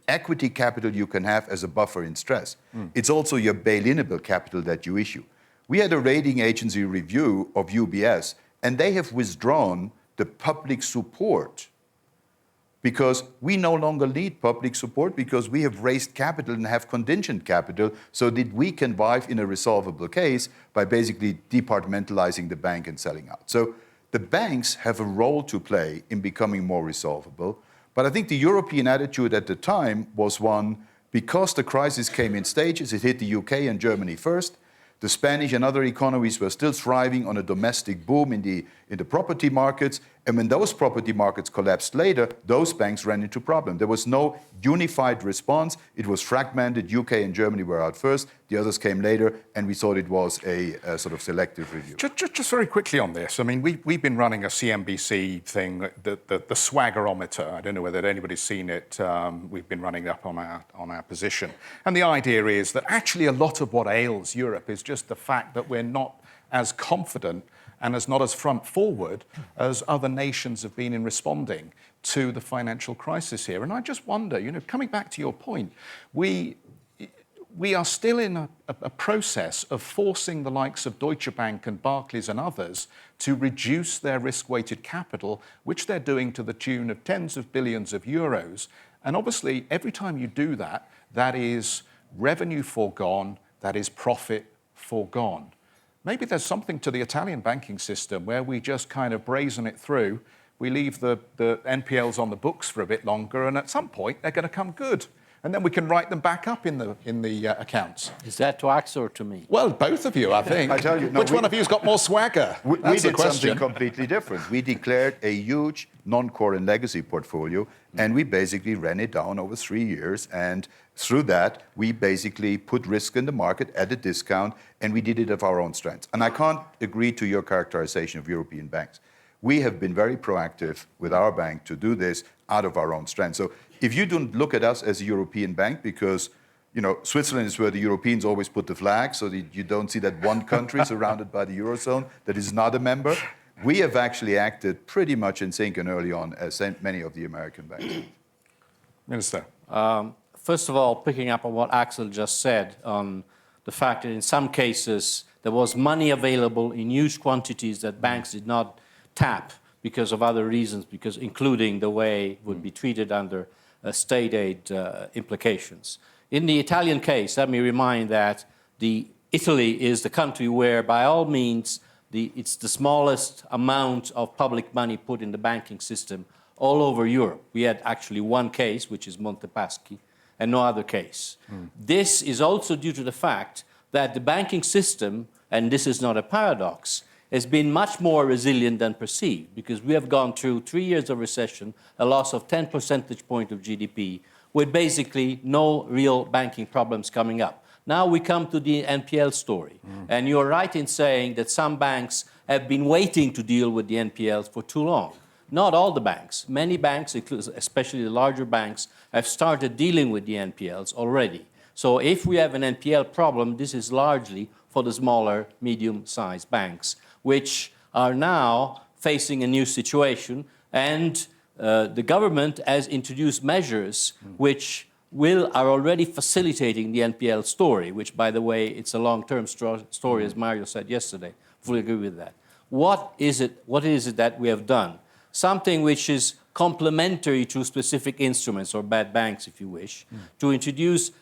equity capital you can have as a buffer in stress. It's also your bail-inable capital that you issue. We had a rating agency review of UBS, and they have withdrawn the public support because we no longer need public support because we have raised capital and have contingent capital so that we can survive in a resolvable case by basically departmentalizing the bank and selling out. So the banks have a role to play in becoming more resolvable. But I think the European attitude at the time was one, because the crisis came in stages, it hit the UK and Germany first. The Spanish and other economies were still thriving on a domestic boom in the property markets. And when those property markets collapsed later, those banks ran into problems. There was no unified response. It was fragmented. UK and Germany were out first. The others came later, and we thought it was a sort of selective review. Just very quickly on this. I mean, we've been running a CNBC thing, the swaggerometer. I don't know whether anybody's seen it. We've been running up on our position. And the idea is that actually a lot of what ails Europe is just the fact that we're not as confident and as not as front forward as other nations have been in responding to the financial crisis here. And I just wonder, coming back to your point, we are still in a process of forcing the likes of Deutsche Bank and Barclays and others to reduce their risk-weighted capital, which they're doing to the tune of tens of billions of euros. And obviously, every time you do that, that is revenue foregone, that is profit foregone. Maybe there's something to the Italian banking system where we just kind of brazen it through. We leave the NPLs on the books for a bit longer, and at some point they're going to come good, and then we can write them back up in the accounts. Is that to Axel or to me? Well, both of you, I think. I tell you, which one of you's got more swagger? We That's the did question. something completely different. We declared a huge non-core and legacy portfolio, and we basically ran it down over 3 years. And through that, we basically put risk in the market at a discount, and we did it of our own strength. And I can't agree to your characterization of European banks. We have been very proactive with our bank to do this out of our own strength. So if you don't look at us as a European bank, because Switzerland is where the Europeans always put the flag, so that you don't see that one country surrounded by the Eurozone that is not a member. We have actually acted pretty much in sync and early on as many of the American banks. Minister. First of all, picking up on what Axel just said on the fact that in some cases there was money available in huge quantities that banks did not tap because of other reasons, because including the way it would be treated under state aid implications. In the Italian case, let me remind that Italy is the country where, by all means, it's the smallest amount of public money put in the banking system all over Europe. We had actually one case, which is Monte Paschi, and no other case. This is also due to the fact that the banking system, and this is not a paradox, has been much more resilient than perceived, because we have gone through 3 years of recession, a loss of 10 percentage points of GDP, with basically no real banking problems coming up. Now we come to the NPL story. And you're right in saying that some banks have been waiting to deal with the NPLs for too long. Not all the banks. Many banks, especially the larger banks, have started dealing with the NPLs already. So if we have an NPL problem, this is largely for the smaller, medium-sized banks, which are now facing a new situation. And the government has introduced measures which are already facilitating the NPL story, which, by the way, it's a long-term story, as Mario said yesterday. Fully agree with that. What is it that we have done? Something which is complementary to specific instruments, or bad banks, if you wish, to introduce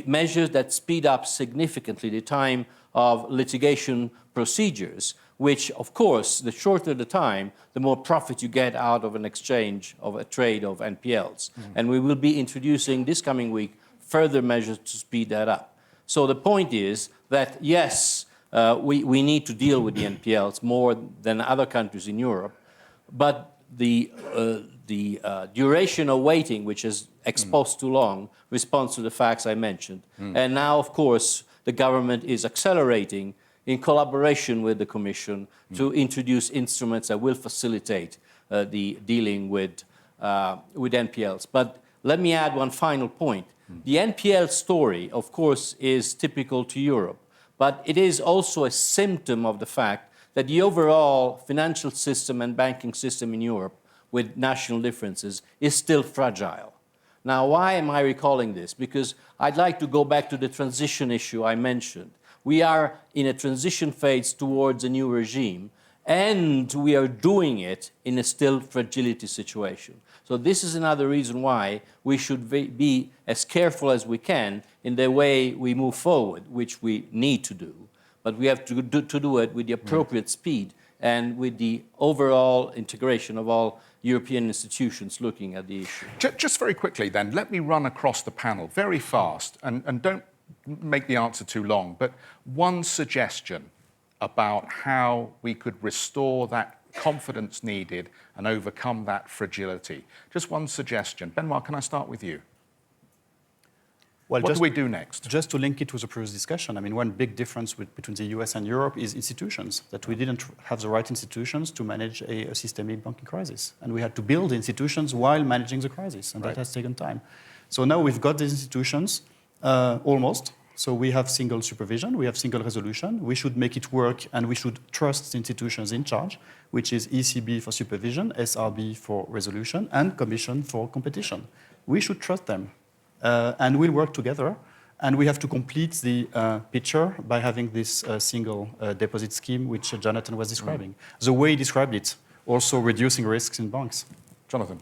measures that speed up significantly the time of litigation procedures, which, of course, the shorter the time, the more profit you get out of an exchange, of a trade of NPLs. And we will be introducing this coming week further measures to speed that up. So the point is that, yes, we need to deal with the NPLs more than other countries in Europe, but the duration of waiting, which is exposed too long, responds to the facts I mentioned. And now, of course, the government is accelerating in collaboration with the Commission to introduce instruments that will facilitate the dealing with NPLs. But let me add one final point. The NPL story, of course, is typical to Europe, but it is also a symptom of the fact that the overall financial system and banking system in Europe, with national differences, is still fragile. Now, why am I recalling this? Because I'd like to go back to the transition issue I mentioned. We are in a transition phase towards a new regime, and we are doing it in a still fragility situation. So this is another reason why we should be as careful as we can in the way we move forward, which we need to do. But we have to do it with the appropriate speed and with the overall integration of all European institutions looking at the issue. Just very quickly then, let me run across the panel very fast, and don't make the answer too long, but one suggestion about how we could restore that confidence needed and overcome that fragility. Just one suggestion. Benoit, can I start with you? Well, what do we do next? Just to link it to the previous discussion, I mean, one big difference between the US and Europe is institutions, that we didn't have the right institutions to manage a systemic banking crisis. And we had to build institutions while managing the crisis, and that has taken time. So now we've got these institutions, almost. So we have single supervision, we have single resolution. We should make it work, and we should trust the institutions in charge, which is ECB for supervision, SRB for resolution, and Commission for competition. We should trust them. And we'll work together. And we have to complete the picture by having this single deposit scheme, which Jonathan was describing. The way he described it, also reducing risks in banks. Jonathan.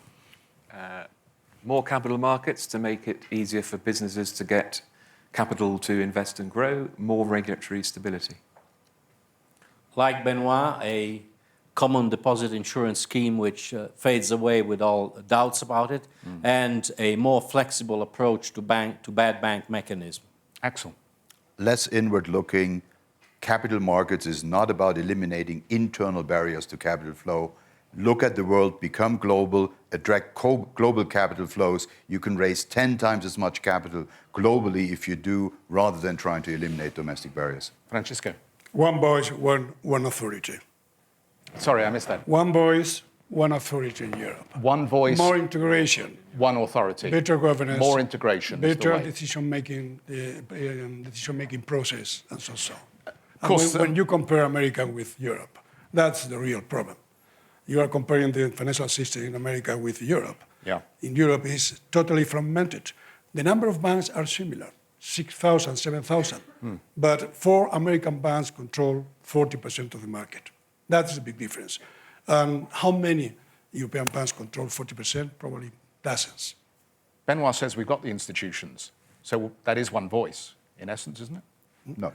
More capital markets to make it easier for businesses to get capital to invest and grow, more regulatory stability. Like Benoit, a common deposit insurance scheme which fades away with all doubts about it, and a more flexible approach to bad bank mechanism. Axel. Less inward-looking. Capital markets is not about eliminating internal barriers to capital flow. Look at the world, become global, attract global capital flows. You can raise 10 times as much capital globally if you do, rather than trying to eliminate domestic barriers. Francisco. One voice, one authority. Sorry, I missed that. One voice, one authority in Europe. One voice. More integration. One authority. Better governance. More integration. Better decision-making process, and so on. Of course, when you compare America with Europe, that's the real problem. You are comparing the financial system in America with Europe. Yeah. In Europe, it's totally fragmented. The number of banks are similar, 6,000, 7,000. But 4 American banks control 40% of the market. That's the big difference. How many European banks control 40%? Probably dozens. Benoit says we've got the institutions. So that is one voice, in essence, isn't it? No.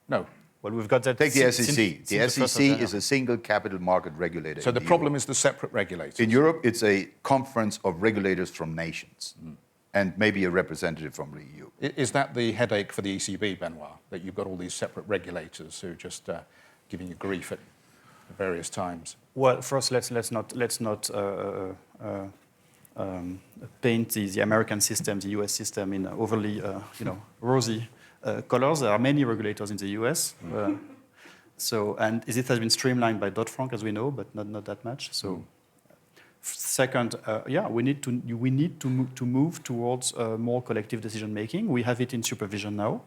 No. Well, we've got that. Take the SEC. since The the 1st of SEC January. is a single capital market regulator. So the problem is the separate regulators. In Europe, it's a conference of regulators from nations, and maybe a representative from the EU. Is that the headache for the ECB, Benoit, that you've got all these separate regulators who are just giving you grief at various times? Well, first, let's not paint the American system, the US system, in overly rosy colors. There are many regulators in the US. And it has been streamlined by Dodd-Frank, as we know, but not that much. So, second, we need to move towards more collective decision making. We have it in supervision now.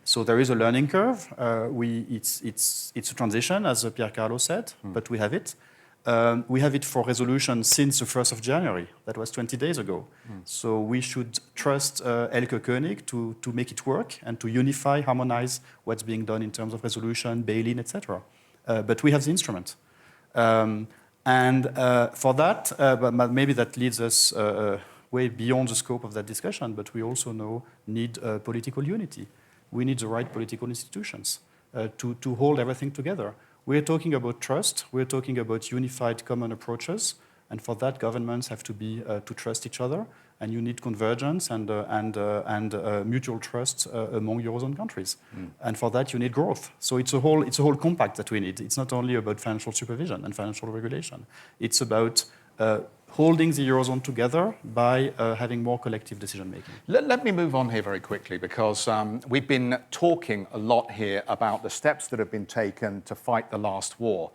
So there is a learning curve. It's a transition, as Pier Carlo said, but we have it. We have it for resolution since the 1st of January. That was 20 days ago. So we should trust Elke Koenig to make it work and to unify, harmonize what's being done in terms of resolution, bail-in, etc. But we have the instrument. For that, but maybe that leads us way beyond the scope of that discussion, but we also need political unity. We need the right political institutions to hold everything together. We're talking about trust. We're talking about unified common approaches. And for that, governments have to be to trust each other. And you need convergence and mutual trust among Eurozone countries. And for that, you need growth. So it's a whole compact that we need. It's not only about financial supervision and financial regulation. It's about holding the Eurozone together by having more collective decision-making. Let me move on here very quickly, because we've been talking a lot here about the steps that have been taken to fight the last war.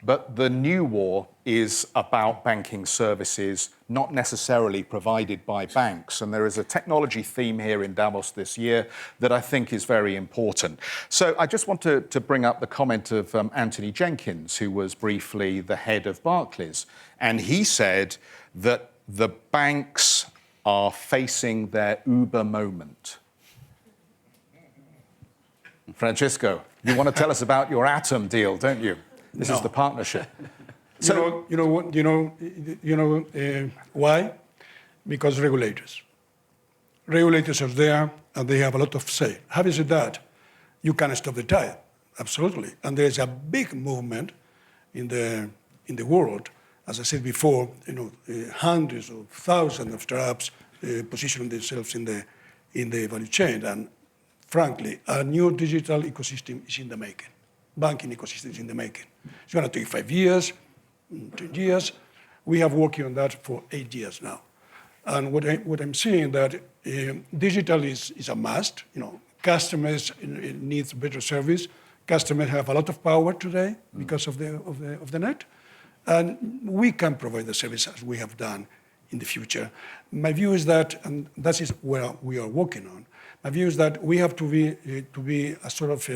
But the new war is about banking services not necessarily provided by banks. And there is a technology theme here in Davos this year that I think is very important. So I just want to bring up the comment of Anthony Jenkins, who was briefly the head of Barclays. And he said that the banks are facing their Uber moment. Francisco, you want to tell us about your Atom deal, don't you? This is the partnership. Why? Because regulators are there and they have a lot of say. Having said that, you can't stop the tide, absolutely. And there's a big movement in the world. As I said before, hundreds of thousands of startups positioning themselves in the value chain. And frankly, a new digital ecosystem is in the making. Banking ecosystem is in the making. It's going to take 5 years, 10 years. We have working on that for 8 years now. And what I'm seeing that digital is a must. Customers need better service. Customers have a lot of power today because of the net, and we can provide the service as we have done in the future. My view is that, and that is where we are working on. My view is that we have to be a sort of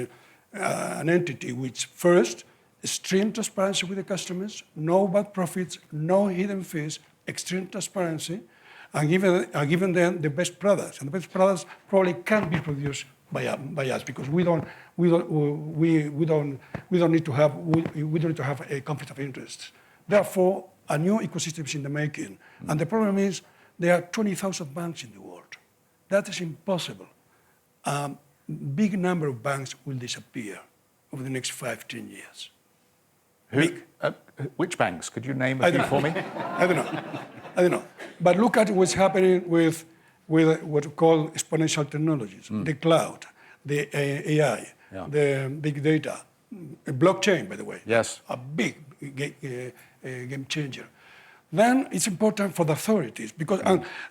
an entity which first extreme transparency with the customers, no bad profits, no hidden fees, extreme transparency, and giving them the best products. And the best products probably can't be produced by us because we don't need to have a conflict of interest. Therefore, a new ecosystem is in the making. And the problem is there are 20,000 banks in the world. That is impossible. Big number of banks will disappear over the next 5-10 years. Which banks? Could you name a few for me? I don't know. But look at what's happening with what we call exponential technologies, the cloud, the AI, the big data, blockchain, by the way. Yes. A big game changer. Then it's important for the authorities because,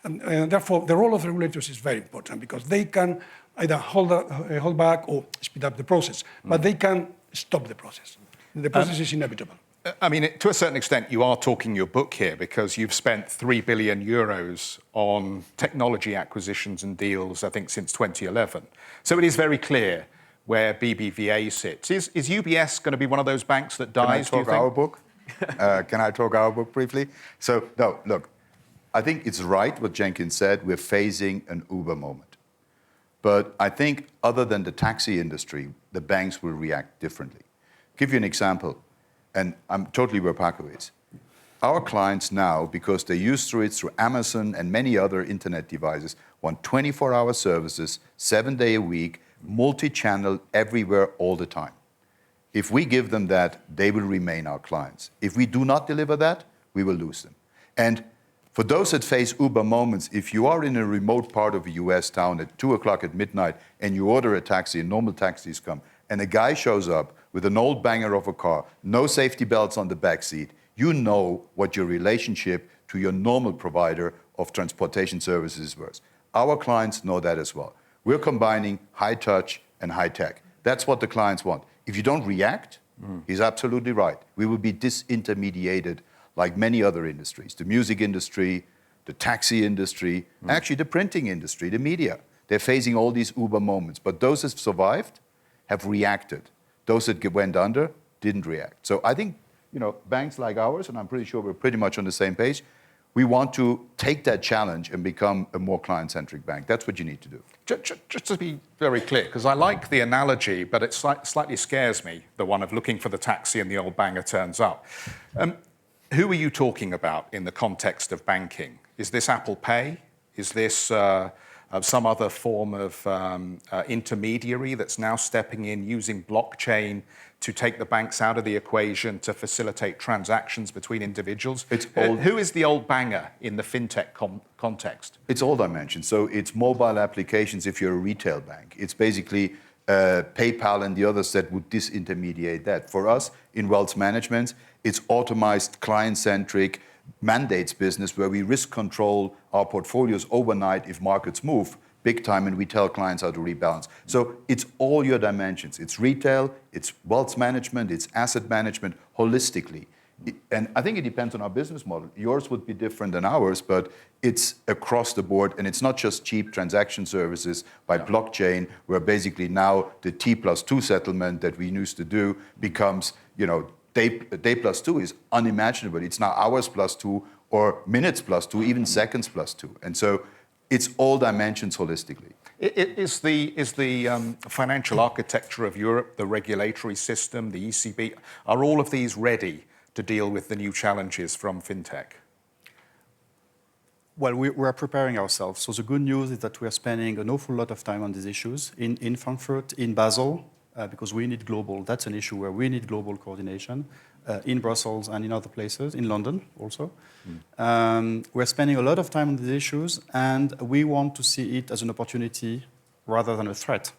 and therefore, the role of the regulators is very important because they can either hold back or speed up the process, but they can stop the process. The process is inevitable. I mean, to a certain extent, you are talking your book here because you've spent 3 billion euros on technology acquisitions and deals, I think, since 2011. So it is very clear where BBVA sits. Is UBS going to be one of those banks that dies, do you think? Our book? Can I talk our book briefly? So, no, look, I think it's right what Jenkins said. We're facing an Uber moment. But I think other than the taxi industry, the banks will react differently. Give you an example, and I'm totally where Paco is. Our clients now, because they're used to it through Amazon and many other internet devices, want 24-hour services, 7 days a week, multi-channel, everywhere, all the time. If we give them that, they will remain our clients. If we do not deliver that, we will lose them. And for those that face Uber moments, if you are in a remote part of a US town at 2 o'clock at midnight and you order a taxi and normal taxis come, and a guy shows up with an old banger of a car, no safety belts on the back seat, you know what your relationship to your normal provider of transportation services was. Our clients know that as well. We're combining high touch and high tech. That's what the clients want. If you don't react, he's absolutely right. We will be disintermediated like many other industries, the music industry, the taxi industry, actually the printing industry, the media. They're facing all these Uber moments. But those that survived have reacted. Those that went under didn't react. So I think, banks like ours, and I'm pretty sure we're pretty much on the same page, we want to take that challenge and become a more client-centric bank. That's what you need to do. Just to be very clear, because I like the analogy, but it slightly scares me, the one of looking for the taxi and the old banger turns up. Who are you talking about in the context of banking? Is this Apple Pay? Is this some other form of intermediary that's now stepping in using blockchain to take the banks out of the equation to facilitate transactions between individuals? Who is the old banger in the fintech context? It's all dimensions. So it's mobile applications if you're a retail bank. It's basically PayPal and the others that would disintermediate that. For us, in wealth management, it's automized, client-centric mandates business where we risk control our portfolios overnight if markets move big time and we tell clients how to rebalance. So it's all your dimensions. It's retail, it's wealth management, it's asset management holistically. And I think it depends on our business model. Yours would be different than ours, but it's across the board. And it's not just cheap transaction services by blockchain, where basically now the T+2 settlement that we used to do becomes, day plus 2 is unimaginable. It's now hours plus 2 or minutes plus 2, even seconds plus 2. And so It's all dimensions holistically. Is the financial architecture of Europe, the regulatory system, the ECB, are all of these ready to deal with the new challenges from fintech? Well, we are preparing ourselves. So the good news is that we are spending an awful lot of time on these issues in Frankfurt, in Basel, because we need global. That's an issue where we need global coordination in Brussels and in other places, in London also. We're spending a lot of time on these issues, and we want to see it as an opportunity rather than a threat.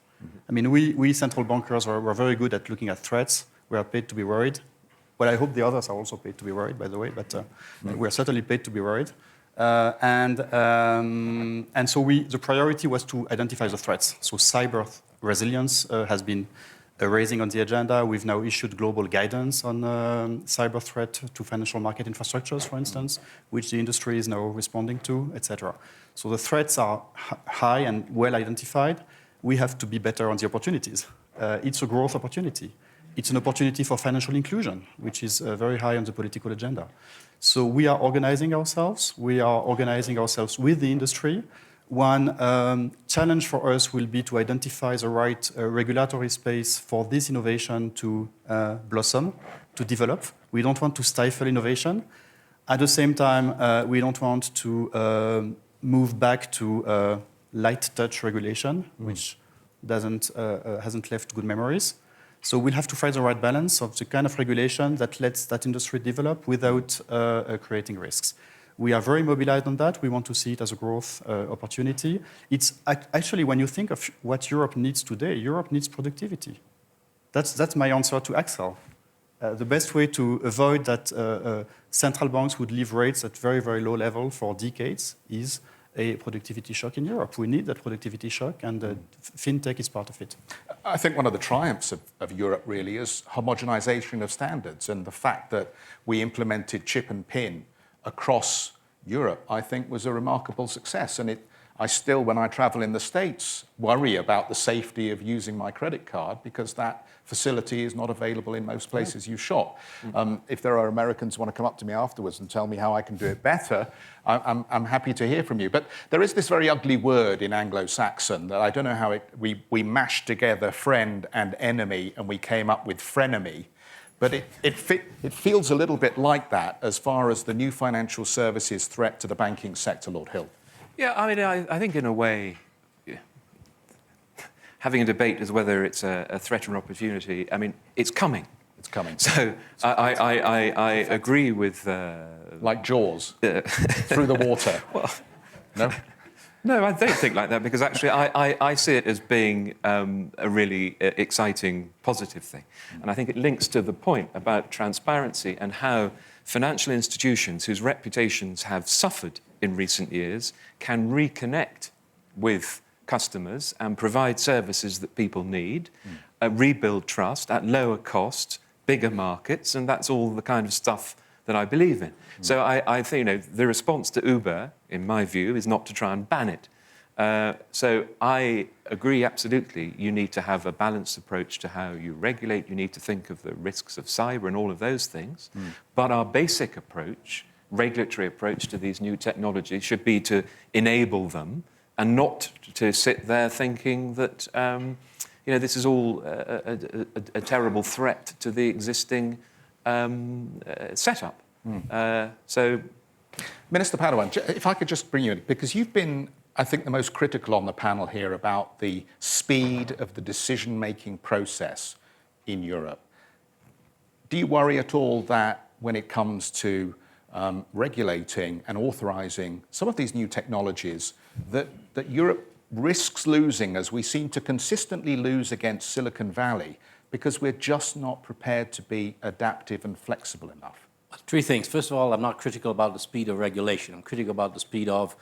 I mean, we central bankers are very good at looking at threats. We are paid to be worried. Well, I hope the others are also paid to be worried, by the way, but we're certainly paid to be worried. And so the priority was to identify the threats. So cyber resilience has been raising on the agenda. We've now issued global guidance on cyber threat to financial market infrastructures, for instance, which the industry is now responding to, etc. So the threats are high and well identified. We have to be better on the opportunities. It's a growth opportunity. It's an opportunity for financial inclusion, which is very high on the political agenda. So we are organizing ourselves. We are organizing ourselves with the industry. One challenge for us will be to identify the right regulatory space for this innovation to blossom, to develop. We don't want to stifle innovation. At the same time, we don't want to move back to light touch regulation, which hasn't left good memories. So we'll have to find the right balance of the kind of regulation that lets that industry develop without creating risks. We are very mobilized on that. We want to see it as a growth opportunity. It's actually, when you think of what Europe needs today, Europe needs productivity. That's my answer to Axel. The best way to avoid that central banks would leave rates at very, very low level for decades is a productivity shock in Europe. We need that productivity shock, and fintech is part of it. I think one of the triumphs of Europe really is homogenization of standards, and the fact that we implemented chip and PIN across Europe, I think, was a remarkable success. And I still, when I travel in the States, worry about the safety of using my credit card because that facility is not available in most places you shop. If there are Americans who want to come up to me afterwards and tell me how I can do it better, I'm happy to hear from you. But there is this very ugly word in Anglo-Saxon that I don't know how we mashed together friend and enemy and we came up with frenemy. But it feels a little bit like that as far as the new financial services threat to the banking sector, Lord Hill. Yeah, I mean, I think in a way, having a debate as whether it's a threat or an opportunity, I mean, it's coming. It's coming. So I agree with... like Jaws, through the water. Well, no? No, I don't think like that, because actually I see it as being a really exciting, positive thing. And I think it links to the point about transparency and how financial institutions whose reputations have suffered in recent years can reconnect with customers and provide services that people need, rebuild trust at lower cost, bigger markets, and that's all the kind of stuff that I believe in. So I think the response to Uber, in my view, is not to try and ban it. So I agree absolutely. You need to have a balanced approach to how you regulate. You need to think of the risks of cyber and all of those things. But our basic approach, regulatory approach to these new technologies, should be to enable them and not to sit there thinking that this is all a terrible threat to the existing setup. So, Minister Padoan, if I could just bring you in, because you've been, I think, the most critical on the panel here about the speed of the decision-making process in Europe. Do you worry at all that when it comes to regulating and authorising some of these new technologies, that Europe risks losing, as we seem to consistently lose against Silicon Valley, because we're just not prepared to be adaptive and flexible enough? Three things. First of all, I'm not critical about the speed of regulation. I'm critical about the speed of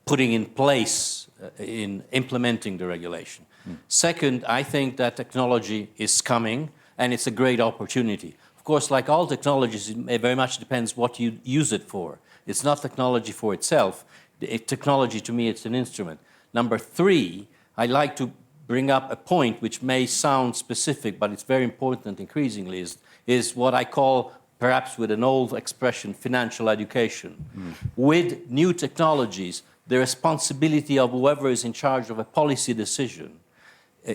putting in place, in implementing the regulation. Second, I think that technology is coming, and it's a great opportunity. Of course, like all technologies, it very much depends what you use it for. It's not technology for itself. Technology, to me, it's an instrument. Number three, I like to bring up a point which may sound specific, but it's very important increasingly, is what I call, perhaps with an old expression, financial education. With new technologies, the responsibility of whoever is in charge of a policy decision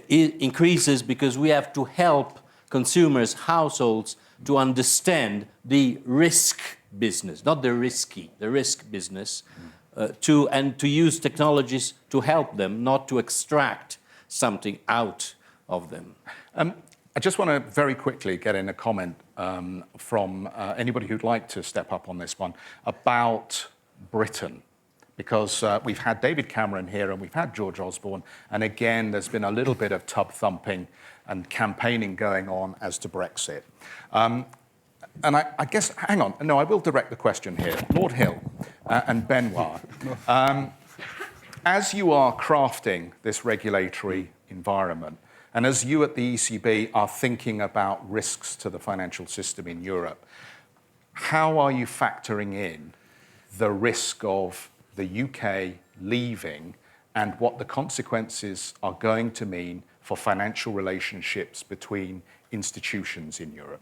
increases, because we have to help consumers, households, to understand the risk business, not the risky, the risk business, and to use technologies to help them, not to extract something out of them. I just want to very quickly get in a comment from anybody who'd like to step up on this one about Britain, because we've had David Cameron here and we've had George Osborne, and again, there's been a little bit of tub thumping and campaigning going on as to Brexit. And I guess, hang on, no, I will direct the question here. Lord Hill and Benoit, as you are crafting this regulatory environment, and as you at the ECB are thinking about risks to the financial system in Europe, how are you factoring in the risk of the UK leaving and what the consequences are going to mean for financial relationships between institutions in Europe?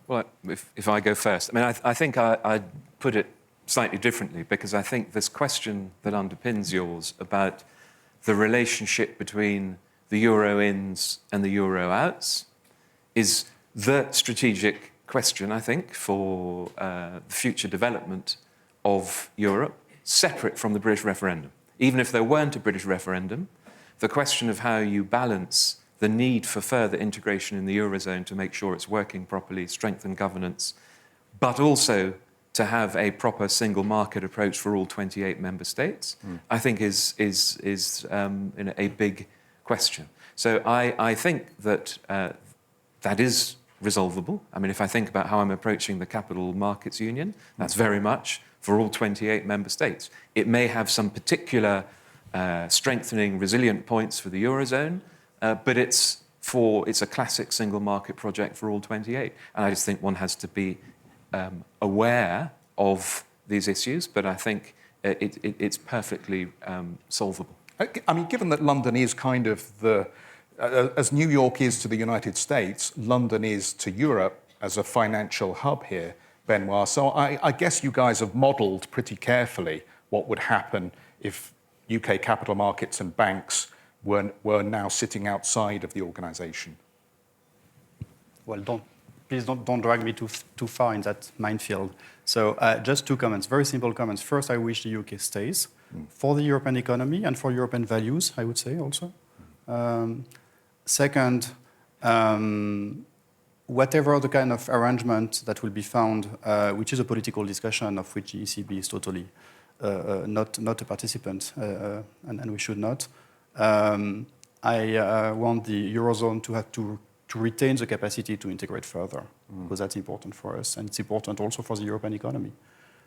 Well, if I go first, I mean, I think I'd put it slightly differently, because I think this question that underpins yours about the relationship between the euro ins and the euro outs is the strategic question, I think, for the future development of Europe, separate from the British referendum. Even if there weren't a British referendum, the question of how you balance the need for further integration in the Eurozone to make sure it's working properly, strengthen governance, but also to have a proper single market approach for all 28 member states, I think is a big question. So I think that that is resolvable. I mean, if I think about how I'm approaching the Capital Markets Union, that's very much for all 28 member states. It may have some particular strengthening, resilient points for the Eurozone, but it's a classic single market project for all 28. And I just think one has to be aware of these issues, but I think it's perfectly solvable. I mean, given that London is kind of as New York is to the United States, London is to Europe as a financial hub here, Benoit. So I guess you guys have modelled pretty carefully what would happen if UK capital markets and banks were now sitting outside of the organisation. Well, please don't drag me too far in that minefield. So just two comments, very simple comments. First, I wish the UK stays for the European economy and for European values, I would say also. Second, whatever the kind of arrangement that will be found, which is a political discussion of which the ECB is totally not a participant, and we should not. I want the Eurozone to have to retain the capacity to integrate further, because that's important for us, and it's important also for the European economy.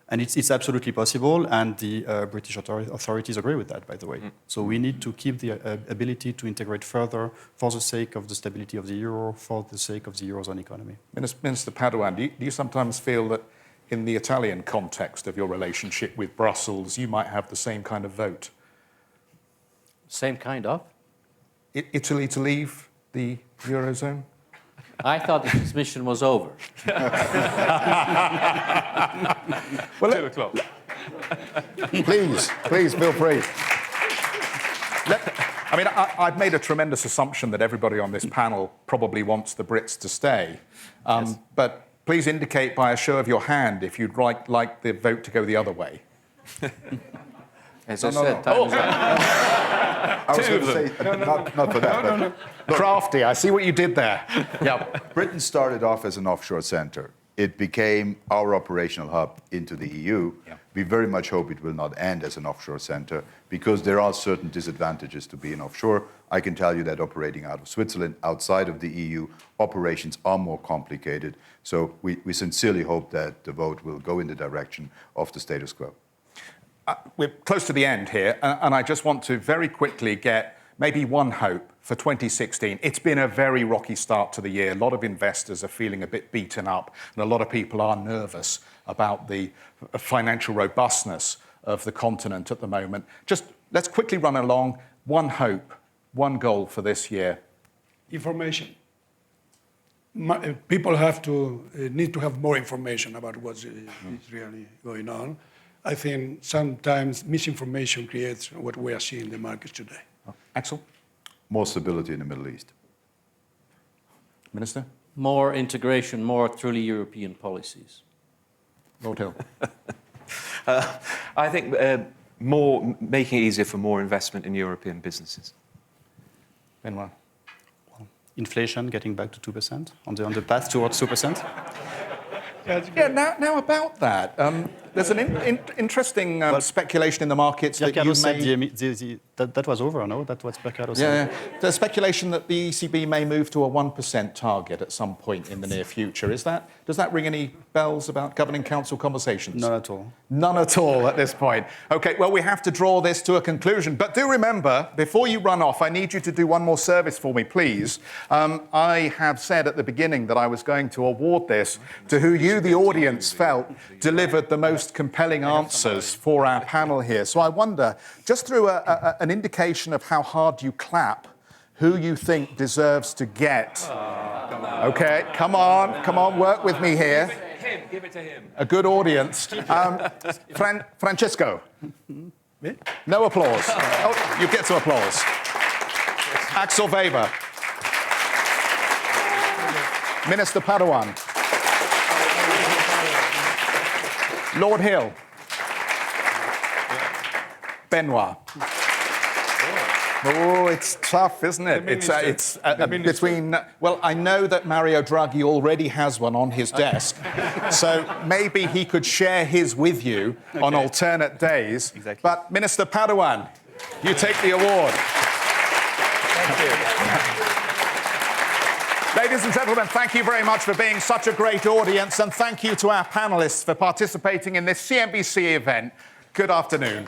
And it's absolutely possible, and the British authorities agree with that, by the way. So we need to keep the ability to integrate further for the sake of the stability of the euro, for the sake of the Eurozone economy. Minister Padoan, do you sometimes feel that in the Italian context of your relationship with Brussels, you might have the same kind of vote? Same kind of? Italy to leave the Eurozone? I thought the transmission was over. Well, 2 o'clock. Please, feel free. I've made a tremendous assumption that everybody on this panel probably wants the Brits to stay. Yes. But please indicate by a show of your hand if you'd like the vote to go the other way. As I said, time is up. I was going to say, not for that. No. Crafty, I see what you did there. Yeah. Britain started off as an offshore centre. It became our operational hub into the EU. Yeah. We very much hope it will not end as an offshore centre, because there are certain disadvantages to being offshore. I can tell you that operating out of Switzerland, outside of the EU, operations are more complicated. So we sincerely hope that the vote will go in the direction of the status quo. We're close to the end here, and I just want to very quickly get maybe one hope for 2016. It's been a very rocky start to the year. A lot of investors are feeling a bit beaten up, and a lot of people are nervous about the financial robustness of the continent at the moment. Just let's quickly run along. One hope, one goal for this year. Information. People need to have more information about what's really going on. I think sometimes misinformation creates what we are seeing in the markets today. Axel? More stability in the Middle East. Minister? More integration, more truly European policies. Lord Hill? I think making it easier for more investment in European businesses. Benoit? Inflation getting back to 2% on the path towards 2%. Yeah, now about that. There's an interesting speculation in the markets that Pierre you Cardo may... said that was over, no? That's what Pierre Cardo said. Yeah, there's speculation that the ECB may move to a 1% target at some point in the near future. Does that ring any bells about governing council conversations? Not at all. None at all at this point. Okay, well, we have to draw this to a conclusion. But do remember, before you run off, I need you to do one more service for me, please. I have said at the beginning that I was going to award this to who you, the audience, felt delivered the most compelling answers for our panel here. So I wonder, just through an indication of how hard you clap, who you think deserves to get. Okay, come on, work with me here. Give it to him. A good audience. Francesco. No applause. Oh, you get some applause. Axel Weber. Minister Padoan. Lord Hill. Benoit. Oh, it's tough, isn't it? It's between... Well, I know that Mario Draghi already has one on his desk, so maybe he could share his with you on alternate days. Exactly. But Minister Padoan, you take the award. Thank you. Ladies and gentlemen, thank you very much for being such a great audience, and thank you to our panellists for participating in this CNBC event. Good afternoon.